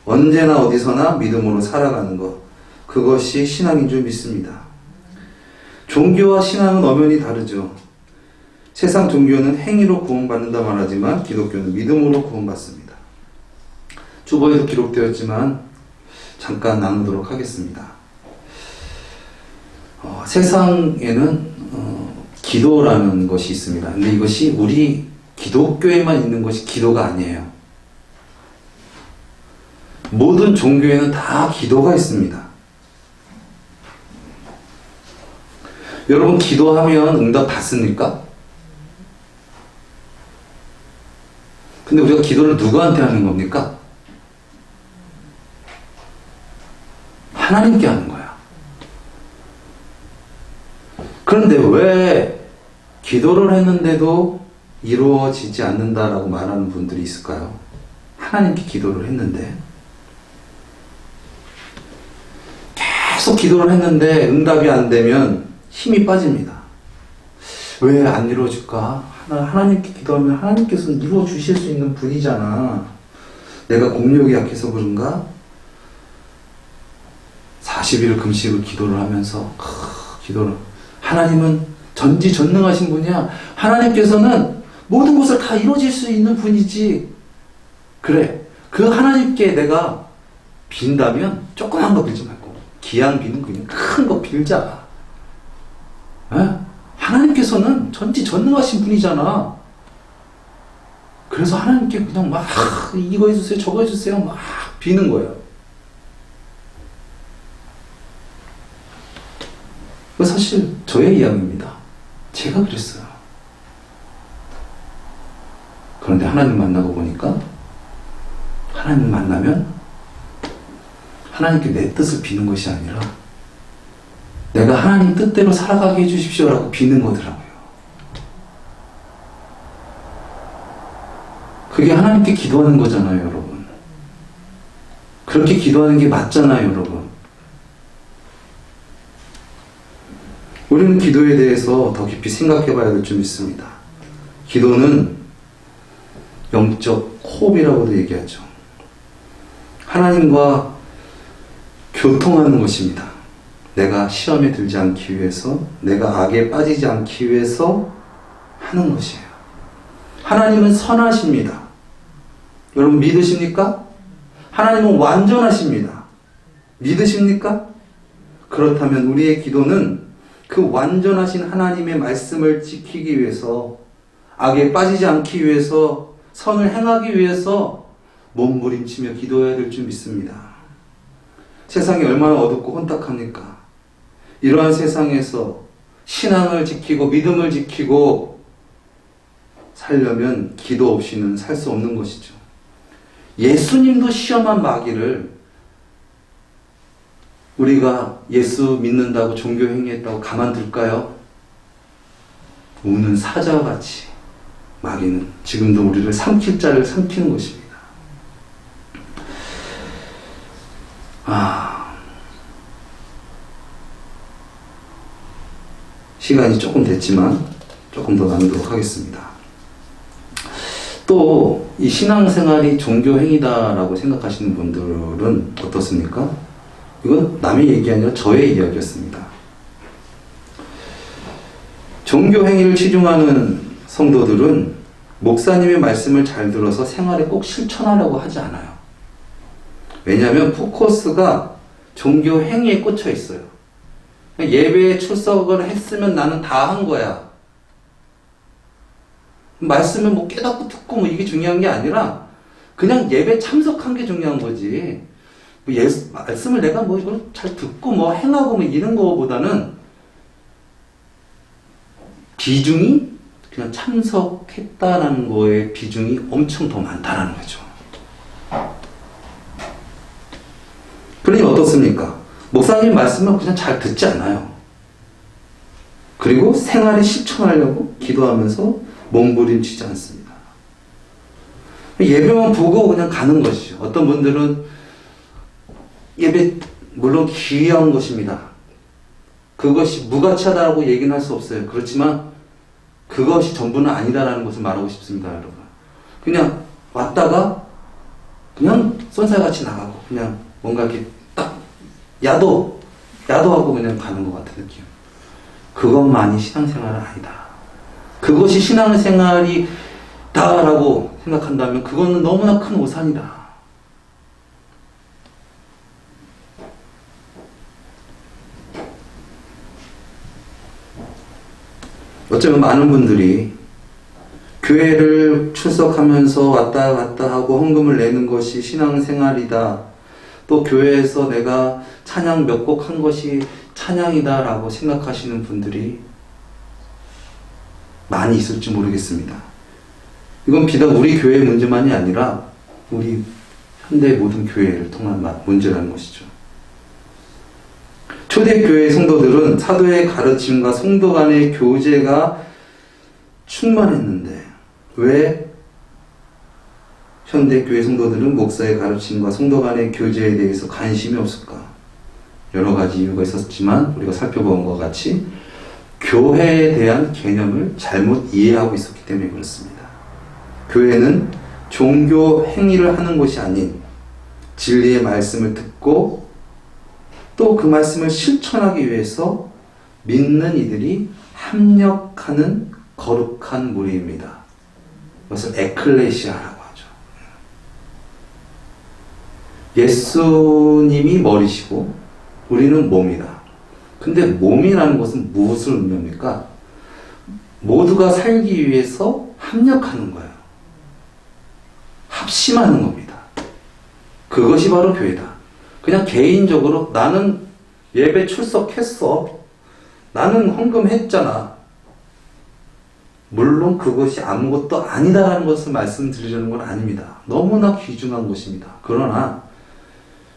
언제나 어디서나 믿음으로 살아가는 것, 그것이 신앙인 줄 믿습니다. 종교와 신앙은 엄연히 다르죠. 세상 종교는 행위로 구원받는다 말하지만 기독교는 믿음으로 구원받습니다. 주보에도 기록되었지만 잠깐 나누도록 하겠습니다. 세상에는 기도라는 것이 있습니다. 근데 이것이 우리 기독교에만 있는 것이 기도가 아니에요. 모든 종교에는 다 기도가 있습니다. 여러분, 기도하면 응답 받습니까? 근데 우리가 기도를 누구한테 하는 겁니까? 하나님께 하는 거야. 그런데 왜 기도를 했는데도 이루어지지 않는다라고 말하는 분들이 있을까요? 하나님께 기도를 했는데, 계속 기도를 했는데 응답이 안 되면 힘이 빠집니다. 왜 안 이루어질까? 하나님께 기도하면 하나님께서는 이루어 주실 수 있는 분이잖아. 내가 공력이 약해서 그런가? 40일 금식을 기도를 하면서 하나님은 전지전능하신 분이야. 하나님께서는 모든 것을 다 이루어질 수 있는 분이지. 그래, 그 하나님께 내가 빈다면 조그만 거 빌지 말고 기양 비는 그냥 큰 거 빌자. 에? 하나님께서는 전지전능하신 분이잖아. 그래서 하나님께 그냥 막 이거 해주세요 저거 해주세요 막 비는 거예요. 사실 저의 이야기입니다. 제가 그랬어요. 그런데 하나님 만나고 보니까, 하나님 만나면 하나님께 내 뜻을 비는 것이 아니라 내가 하나님 뜻대로 살아가게 해주십시오라고 비는 거더라고요. 그게 하나님께 기도하는 거잖아요, 여러분. 그렇게 기도하는 게 맞잖아요, 여러분. 우리는 기도에 대해서 더 깊이 생각해 봐야 될 줄 믿습니다. 기도는 영적 호흡이라고도 얘기하죠. 하나님과 교통하는 것입니다. 내가 시험에 들지 않기 위해서, 내가 악에 빠지지 않기 위해서 하는 것이에요. 하나님은 선하십니다. 여러분 믿으십니까? 하나님은 완전하십니다. 믿으십니까? 그렇다면 우리의 기도는 그 완전하신 하나님의 말씀을 지키기 위해서, 악에 빠지지 않기 위해서, 선을 행하기 위해서 몸부림치며 기도해야 될 줄 믿습니다. 세상이 얼마나 어둡고 혼탁합니까? 이러한 세상에서 신앙을 지키고 믿음을 지키고 살려면 기도 없이는 살 수 없는 것이죠. 예수님도 시험한 마귀를 우리가 예수 믿는다고 종교 행위했다고 가만둘까요? 우는 사자와 같이 마귀는 지금도 우리를 삼킬 자를 삼키는 것입니다. 시간이 조금 됐지만 조금 더 나누도록 하겠습니다. 또 이 신앙생활이 종교행위다라고 생각하시는 분들은 어떻습니까? 이건 남의 얘기 아니라 저의 이야기였습니다. 종교행위를 치중하는 성도들은 목사님의 말씀을 잘 들어서 생활에 꼭 실천하려고 하지 않아요. 왜냐하면 포커스가 종교행위에 꽂혀 있어요. 예배에 출석을 했으면 나는 다 한 거야. 말씀을 뭐 깨닫고 듣고 뭐 이게 중요한 게 아니라 그냥 예배 참석한 게 중요한 거지. 뭐 말씀을 내가 뭐 이걸 잘 듣고 뭐 행하고 뭐 이런 거보다는 비중이 그냥 참석했다라는 거에 비중이 엄청 더 많다라는 거죠. 그러니 어떻습니까? 목사님 말씀을 그냥 잘 듣지 않아요. 그리고 생활에 실천하려고 기도하면서 몸부림치지 않습니다. 예배만 보고 그냥 가는 것이죠. 어떤 분들은 예배 물론 귀한 것입니다. 그것이 무가치하다고 얘기는 할 수 없어요. 그렇지만 그것이 전부는 아니다라는 것을 말하고 싶습니다, 여러분. 그냥 왔다가 그냥 쏜살같이 나가고 그냥 뭔가 이렇게 딱 야도하고 그냥 가는 것 같은 느낌. 그것만이 신앙생활은 아니다. 그것이 신앙생활이다라고 생각한다면 그거는 너무나 큰 오산이다. 어쩌면 많은 분들이 교회를 출석하면서 왔다 갔다 하고 헌금을 내는 것이 신앙생활이다. 또 교회에서 내가 찬양 몇 곡 한 것이 찬양이다 라고 생각하시는 분들이 많이 있을지 모르겠습니다. 이건 비단 우리 교회의 문제만이 아니라 우리 현대 모든 교회를 통한 문제라는 것이죠. 초대교회 성도들은 사도의 가르침과 성도 간의 교제가 충만했는데 왜 현대교회 성도들은 목사의 가르침과 성도 간의 교제에 대해서 관심이 없을까? 여러 가지 이유가 있었지만 우리가 살펴본 것 같이 교회에 대한 개념을 잘못 이해하고 있었기 때문에 그렇습니다. 교회는 종교 행위를 하는 것이 아닌 진리의 말씀을 듣고 또 그 말씀을 실천하기 위해서 믿는 이들이 합력하는 거룩한 무리입니다. 그것을 에클레시아라고 하죠. 예수님이 머리시고 우리는 몸이다. 근데 몸이라는 것은 무엇을 의미합니까? 모두가 살기 위해서 합력하는 거예요. 합심하는 겁니다. 그것이 바로 교회다. 그냥 개인적으로 나는 예배 출석했어. 나는 헌금했잖아. 물론 그것이 아무것도 아니다라는 것을 말씀드리려는 건 아닙니다. 너무나 귀중한 것입니다. 그러나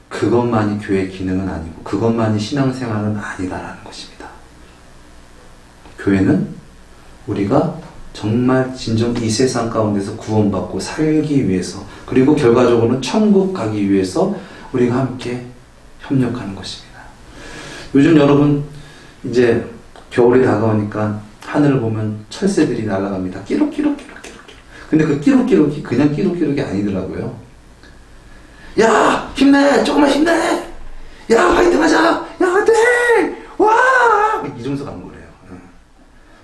그것만이 교회의 기능은 아니고 그것만이 신앙생활은 아니다라는 것입니다. 교회는 우리가 정말 진정 이 세상 가운데서 구원받고 살기 위해서 그리고 결과적으로는 천국 가기 위해서 우리가 함께 협력하는 것입니다. 요즘 여러분 이제 겨울이 다가오니까 하늘을 보면 철새들이 날아갑니다. 끼룩끼룩끼룩끼룩. 근데 그 끼룩끼룩이 그냥 끼룩끼룩이 아니더라고요. 야 힘내! 조금만 힘내! 야 화이팅 하자! 야 화이팅! 와! 이러면서 가는 거래요.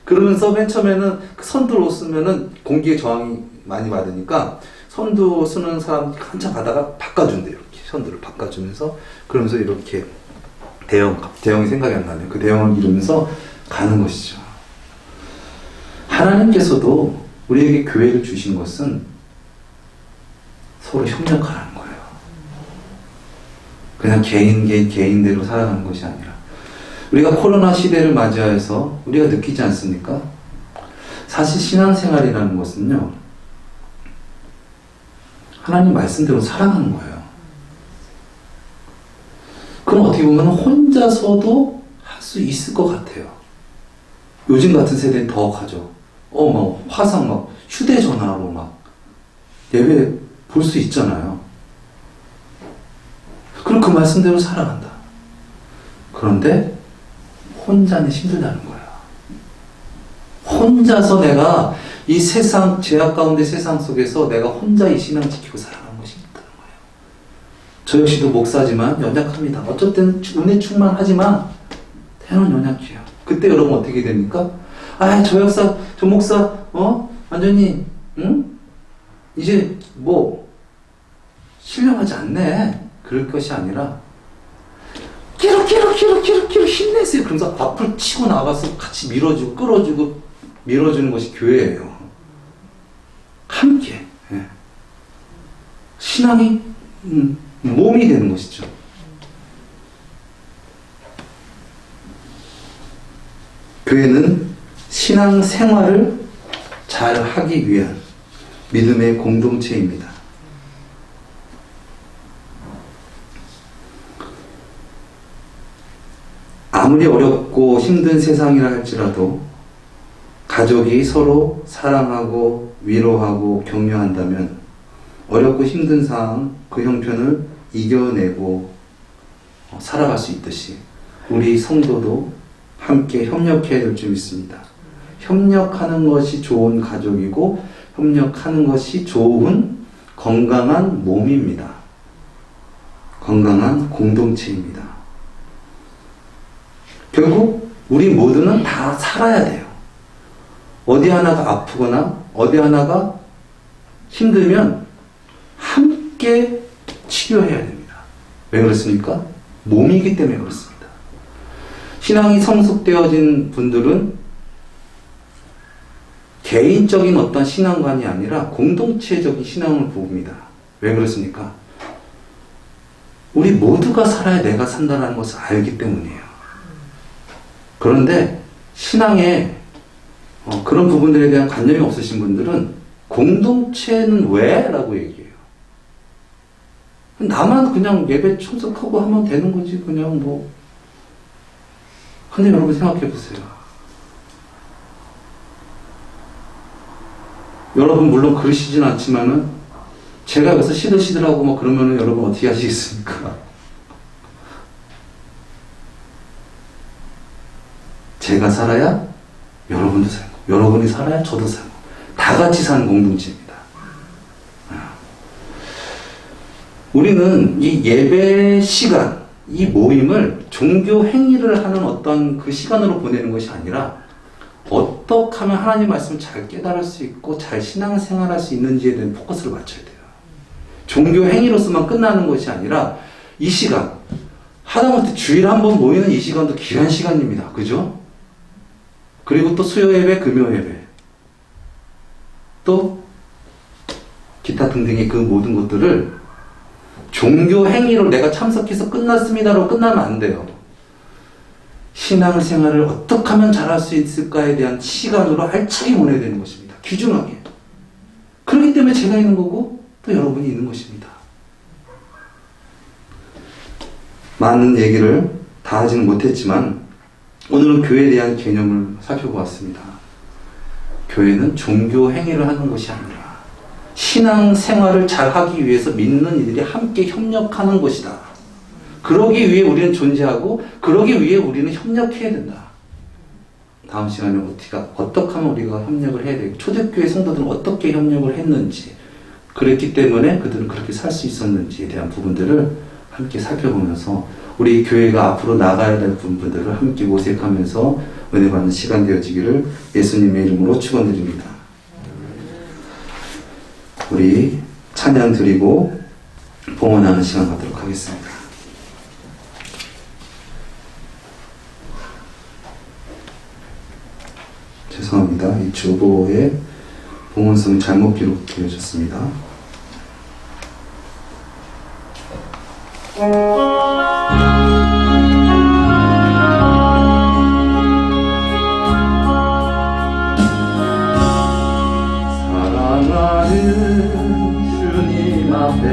그러면서 맨 처음에는 그 선두로 쓰면은 공기의 저항이 많이 받으니까 선두 쓰는 사람 한참 가다가 바꿔준대요. 이렇게 선두를 바꿔주면서 그러면서 이렇게 대형이 생각이 안 나네요. 그 대형을 이루면서 가는 것이죠. 하나님께서도 우리에게 교회를 주신 것은 서로 협력하라는 거예요. 그냥 개인대로 살아가는 것이 아니라 우리가 코로나 시대를 맞이해서 우리가 느끼지 않습니까? 사실 신앙생활이라는 것은요, 하나님 말씀대로 살아가는 거예요. 그럼 어떻게 보면 혼자서도 할 수 있을 것 같아요. 요즘 같은 세대는 더 가죠. 막 화상 막 휴대전화로 막 예배 볼 수 있잖아요. 그럼 그 말씀대로 살아간다. 그런데 혼자는 힘들다는 거예요. 혼자서 내가 이 세상, 죄악 가운데 세상 속에서 내가 혼자 이 신앙 지키고 살아가는 것이 있다는 거예요. 저 역시도 목사지만 연약합니다. 어쩔 때는 은혜 충만하지만 때로는 연약해요. 그때 여러분 어떻게 됩니까? 아, 저 목사, 완전히, 응? 이제 신령하지 않네. 그럴 것이 아니라, 끼룩 힘내세요. 그러면서 앞을 치고 나가서 같이 밀어주고, 끌어주고, 밀어주는 것이 교회예요. 함께. 예. 신앙이, 몸이 되는 것이죠. 교회는 신앙 생활을 잘 하기 위한 믿음의 공동체입니다. 아무리 어렵고 힘든 세상이라 할지라도 가족이 서로 사랑하고 위로하고 격려한다면 어렵고 힘든 상황 그 형편을 이겨내고 살아갈 수 있듯이 우리 성도도 함께 협력해야 될 줄 믿습니다. 협력하는 것이 좋은 가족이고 협력하는 것이 좋은 건강한 몸입니다. 건강한 공동체입니다. 결국 우리 모두는 다 살아야 돼요. 어디 하나가 아프거나 어디 하나가 힘들면 함께 치료해야 됩니다. 왜 그렇습니까? 몸이기 때문에 그렇습니다. 신앙이 성숙되어진 분들은 개인적인 어떤 신앙관이 아니라 공동체적인 신앙을 보입니다. 왜 그렇습니까? 우리 모두가 살아야 내가 산다는 것을 알기 때문이에요. 그런데 신앙에 그런 부분들에 대한 관념이 없으신 분들은 공동체는 왜? 라고 얘기해요. 나만 그냥 예배 참석하고 하면 되는 거지 그냥 근데 여러분 생각해 보세요. 여러분 물론 그러시진 않지만은 제가 여기서 시들시들하고 그러면은 여러분 어떻게 하시겠습니까? 제가 살아야 여러분도 살고 여러분이 살아야 저도 살고 다 같이 사는 공동체입니다. 우리는 이 예배 시간, 이 모임을 종교 행위를 하는 어떤 그 시간으로 보내는 것이 아니라 어떻게 하면 하나님 말씀을 잘 깨달을 수 있고 잘 신앙생활할 수 있는지에 대한 포커스를 맞춰야 돼요. 종교 행위로서만 끝나는 것이 아니라 이 시간, 하다못해 주일에 한 번 모이는 이 시간도 귀한 시간입니다. 그죠? 그리고 또 수요 예배, 금요 예배, 또 기타 등등의 그 모든 것들을 종교 행위로 내가 참석해서 끝났습니다로 끝나면 안 돼요. 신앙생활을 어떻게 하면 잘할 수 있을까에 대한 시간으로 알차게 보내야 되는 것입니다. 귀중하게. 그렇기 때문에 제가 있는 거고 또 여러분이 있는 것입니다. 많은 얘기를 다 하지는 못했지만 오늘은 교회에 대한 개념을 살펴보았습니다. 교회는 종교 행위를 하는 것이 아니라 신앙생활을 잘하기 위해서 믿는 이들이 함께 협력하는 것이다. 그러기 위해 우리는 존재하고 그러기 위해 우리는 협력해야 된다. 다음 시간에 어떻게 하면 우리가 협력을 해야 되고 초대교회 성도들은 어떻게 협력을 했는지 그랬기 때문에 그들은 그렇게 살 수 있었는지에 대한 부분들을 함께 살펴보면서 우리 교회가 앞으로 나가야 될 부분들을 함께 모색하면서 은혜 받는 시간 되어지기를 예수님의 이름으로 축원드립니다. 우리 찬양 드리고 봉헌하는 시간 갖도록 하겠습니다. 죄송합니다. 이 주보에 봉헌성이 잘못 기록되어졌습니다. 사랑하는 주님 앞에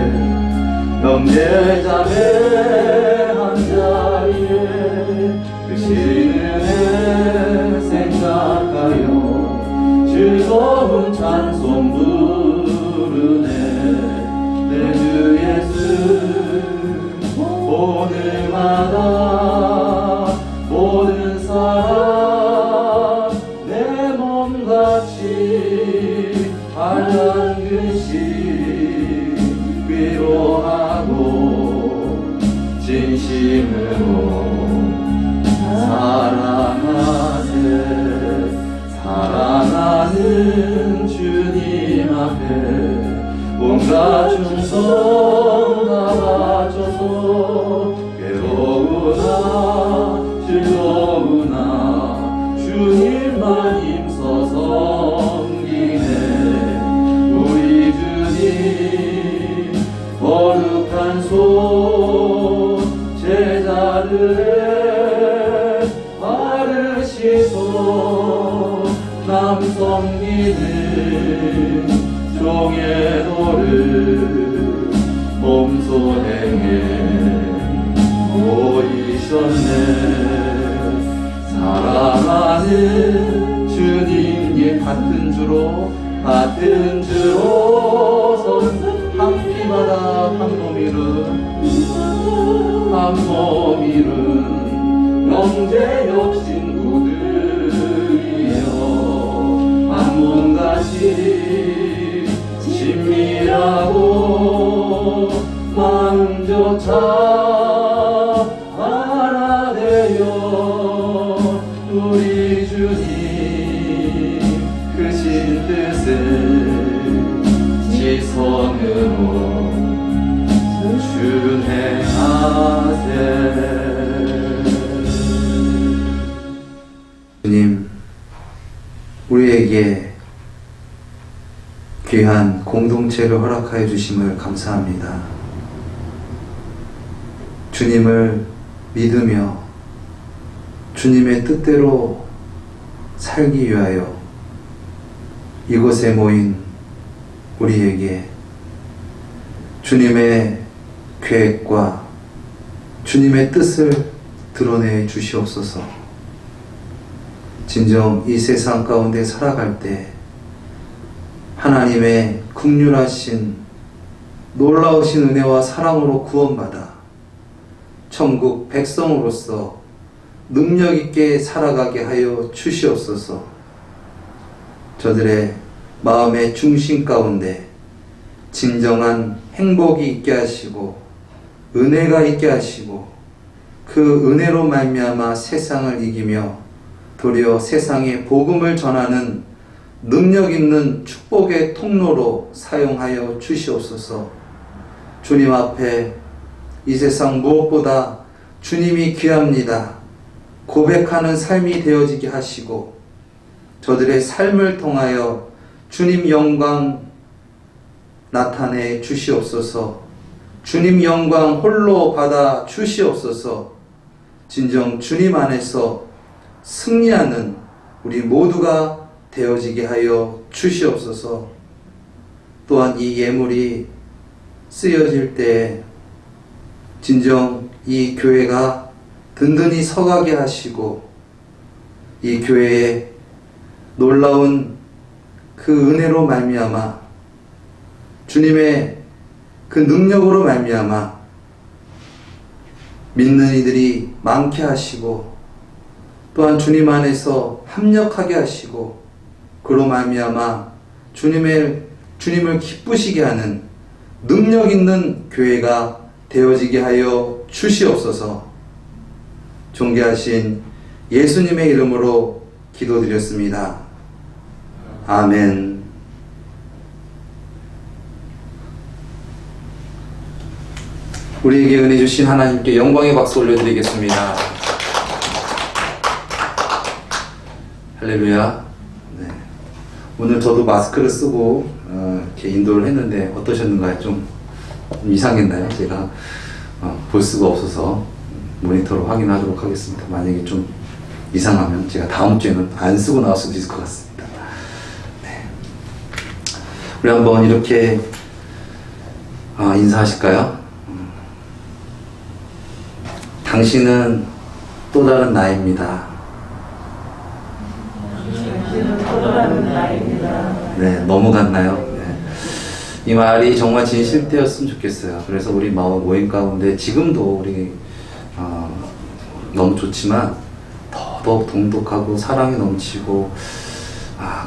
명제자매 한자리에 크신 은혜 생각하여 즐거운 찬송 부르네. 내 주 예수 오늘마다 모든 사람 내 몸 참 섬기는 종의 노릇 몸소 행해 보이셨네. 사랑하는 주님 같은 주로 선 한 피마다 한 몸 이룬 영재역 친구들이여 한 몸같이 친밀하고 마음조차 하나 되어 우리 주님 크신 뜻을 지성으로 준행하세. 주님, 우리에게 귀한 공동체를 허락하여 주심을 감사합니다. 주님을 믿으며 주님의 뜻대로 살기 위하여 이곳에 모인 우리에게 주님의 계획과 주님의 뜻을 드러내 주시옵소서. 진정 이 세상 가운데 살아갈 때 하나님의 긍휼하신 놀라우신 은혜와 사랑으로 구원받아 천국 백성으로서 능력 있게 살아가게 하여 주시옵소서. 저들의 마음의 중심 가운데 진정한 행복이 있게 하시고 은혜가 있게 하시고 그 은혜로 말미암아 세상을 이기며 도리어 세상에 복음을 전하는 능력 있는 축복의 통로로 사용하여 주시옵소서. 주님 앞에 이 세상 무엇보다 주님이 귀합니다 고백하는 삶이 되어지게 하시고 저들의 삶을 통하여 주님 영광 나타내 주시옵소서. 주님 영광 홀로 받아 주시옵소서. 진정 주님 안에서 승리하는 우리 모두가 되어지게 하여 주시옵소서. 또한 이 예물이 쓰여질 때 진정 이 교회가 든든히 서가게 하시고 이 교회에 놀라운 그 은혜로 말미암아 주님의 그 능력으로 말미암아 믿는 이들이 많게 하시고 또한 주님 안에서 합력하게 하시고 그로 말미암아 주님을 기쁘시게 하는 능력 있는 교회가 되어지게 하여 주시옵소서. 존귀하신 예수님의 이름으로 기도드렸습니다. 아멘. 우리에게 은혜 주신 하나님께 영광의 박수 올려드리겠습니다. 할렐루야. 네. 오늘 저도 마스크를 쓰고 이렇게 인도를 했는데 어떠셨는가요? 좀 이상했나요? 제가 볼 수가 없어서 모니터로 확인하도록 하겠습니다. 만약에 좀 이상하면 제가 다음 주에는 안 쓰고 나올 수도 있을 것 같습니다. 네. 우리 한번 이렇게 인사하실까요? 당신은 또 다른 나입니다. 네, 넘어갔나요? 네. 이 말이 정말 진실되었으면 좋겠어요. 그래서 우리 모임 가운데 지금도 우리 너무 좋지만 더더욱 동독하고 사랑이 넘치고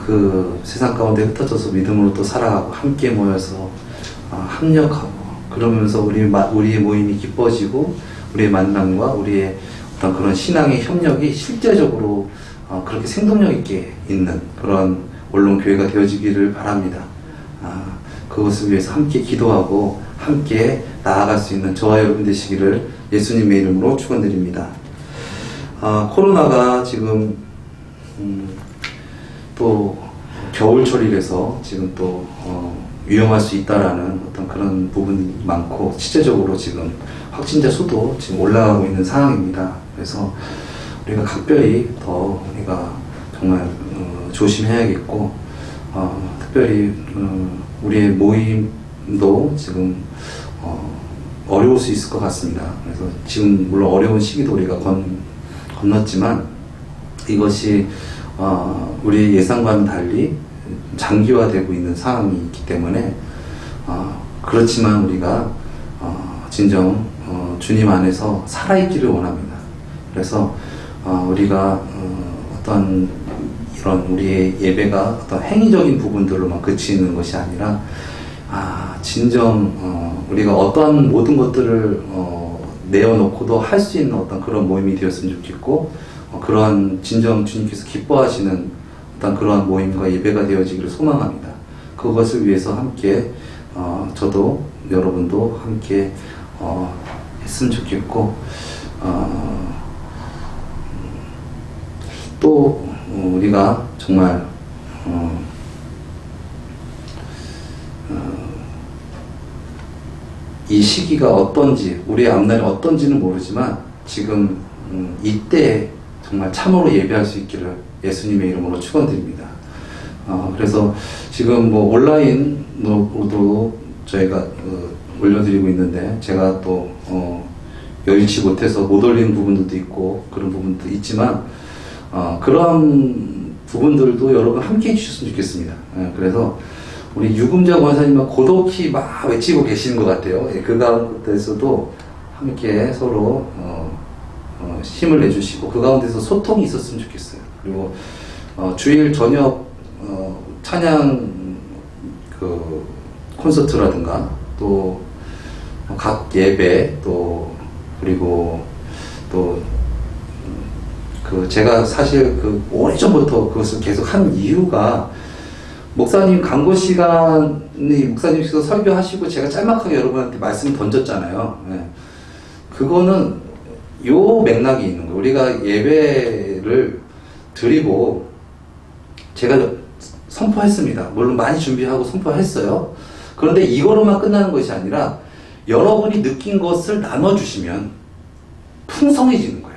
그 세상 가운데 흩어져서 믿음으로 또 살아가고 함께 모여서 합력하고 그러면서 우리의 모임이 기뻐지고 우리의 만남과 우리의 어떤 그런 신앙의 협력이 실제적으로 그렇게 생동력 있게 있는 그런 언론교회가 되어지기를 바랍니다. 그것을 위해서 함께 기도하고 함께 나아갈 수 있는 저와 여러분 되시기를 예수님의 이름으로 축원드립니다. 코로나가 지금 또 겨울철이라서 지금 또 위험할 수 있다라는 어떤 그런 부분이 많고 실제적으로 지금 확진자 수도 지금 올라가고 있는 상황입니다. 그래서 우리가 각별히 더 우리가 정말 조심해야겠고, 특별히 우리의 모임도 지금 어려울 수 있을 것 같습니다. 그래서 지금 물론 어려운 시기도 우리가 건넜지만 이것이 우리의 예상과는 달리 장기화되고 있는 상황이 있기 때문에 그렇지만 우리가 진정 주님 안에서 살아있기를 원합니다. 그래서 우리가 어떤 이런 우리의 예배가 어떤 행위적인 부분들로만 그치는 것이 아니라 진정 우리가 어떠한 모든 것들을 내어놓고도 할 수 있는 어떤 그런 모임이 되었으면 좋겠고, 그러한 진정 주님께서 기뻐하시는 어떤 그러한 모임과 예배가 되어지기를 소망합니다. 그것을 위해서 함께 저도 여러분도 함께 했으면 좋겠고, 또 우리가 정말 이 시기가 어떤지, 우리의 앞날이 어떤지는 모르지만 지금 이때 정말 참으로 예배할 수 있기를 예수님의 이름으로 축원드립니다. 그래서 지금 뭐 온라인으로도 저희가 올려드리고 있는데, 제가 또 여의치 못해서 못 올리는 부분들도 있고 그런 부분도 있지만 그러한 부분들도 여러분 함께 해주셨으면 좋겠습니다. 그래서 우리 유금자 권사님은 고독히 막 외치고 계시는 것 같아요. 그 가운데서도 함께 서로 힘을 내주시고 그 가운데서 소통이 있었으면 좋겠어요. 그리고 주일 저녁 찬양 그 콘서트라든가 또 각 예배 또 그리고 또 그 제가 사실 그 오래전부터 그것을 계속 하는 이유가, 목사님 강고 시간이 목사님께서 설교하시고 제가 짤막하게 여러분한테 말씀 던졌잖아요. 그거는 요 맥락이 있는 거예요. 우리가 예배를 드리고 제가 선포했습니다. 물론 많이 준비하고 선포했어요. 그런데 이거로만 끝나는 것이 아니라 여러분이 느낀 것을 나눠주시면 풍성해지는 거예요.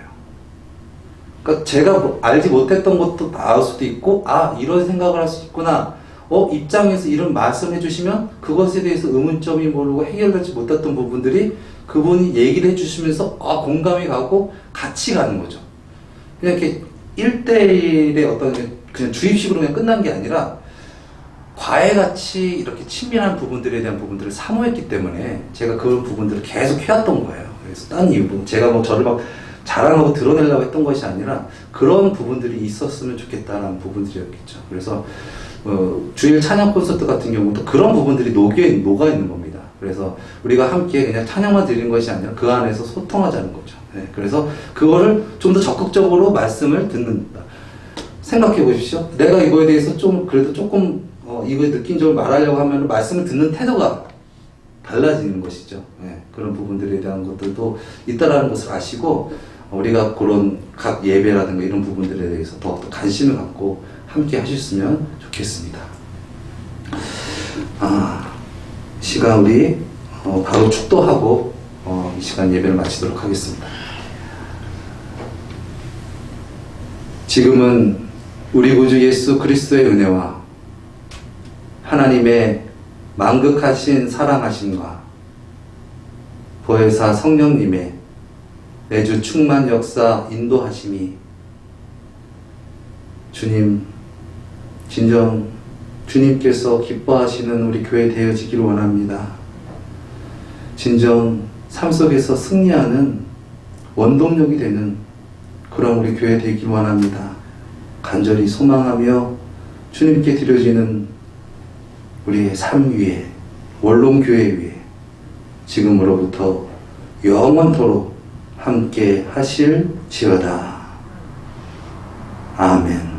그러니까 제가 뭐 알지 못했던 것도 나올 수도 있고, 이런 생각을 할 수 있구나. 입장에서 이런 말씀 해주시면 그것에 대해서 의문점이 모르고 해결되지 못했던 부분들이 그분이 얘기를 해주시면서 공감이 가고 같이 가는 거죠. 그냥 이렇게 1대1의 어떤 그냥 주입식으로 그냥 끝난 게 아니라 과외같이 이렇게 친밀한 부분들에 대한 부분들을 사모했기 때문에 제가 그런 부분들을 계속 해왔던 거예요. 그래서 딴 이유, 제가 뭐 저를 막 자랑하고 드러내려고 했던 것이 아니라 그런 부분들이 있었으면 좋겠다라는 부분들이었겠죠. 그래서 주일 찬양 콘서트 같은 경우도 그런 부분들이 녹아있는 겁니다. 그래서 우리가 함께 그냥 찬양만 드리는 것이 아니라 그 안에서 소통하자는 거죠. 그래서 그거를 좀 더 적극적으로 말씀을 듣는다. 생각해 보십시오. 내가 이거에 대해서 좀 그래도 조금 이거에 느낀 점을 말하려고 하면 말씀을 듣는 태도가 달라지는 것이죠. 그런 부분들에 대한 것들도 있다라는 것을 아시고, 우리가 그런 각 예배라든가 이런 부분들에 대해서 더 관심을 갖고 함께 하셨으면 좋겠습니다. 시간 우리 바로 축도하고 이 시간 예배를 마치도록 하겠습니다. 지금은 우리 구주 예수 그리스도의 은혜와 하나님의 만극하신 사랑하심과 보혜사 성령님의 매주 충만 역사 인도하심이 진정 주님께서 기뻐하시는 우리 교회 되어지기를 원합니다. 진정 삶 속에서 승리하는 원동력이 되는 그런 우리 교회 되기를 원합니다. 간절히 소망하며 주님께 드려지는 우리의 삶 위에, 원롱교회 위에 지금으로부터 영원토록 함께 하실지어다. 아멘.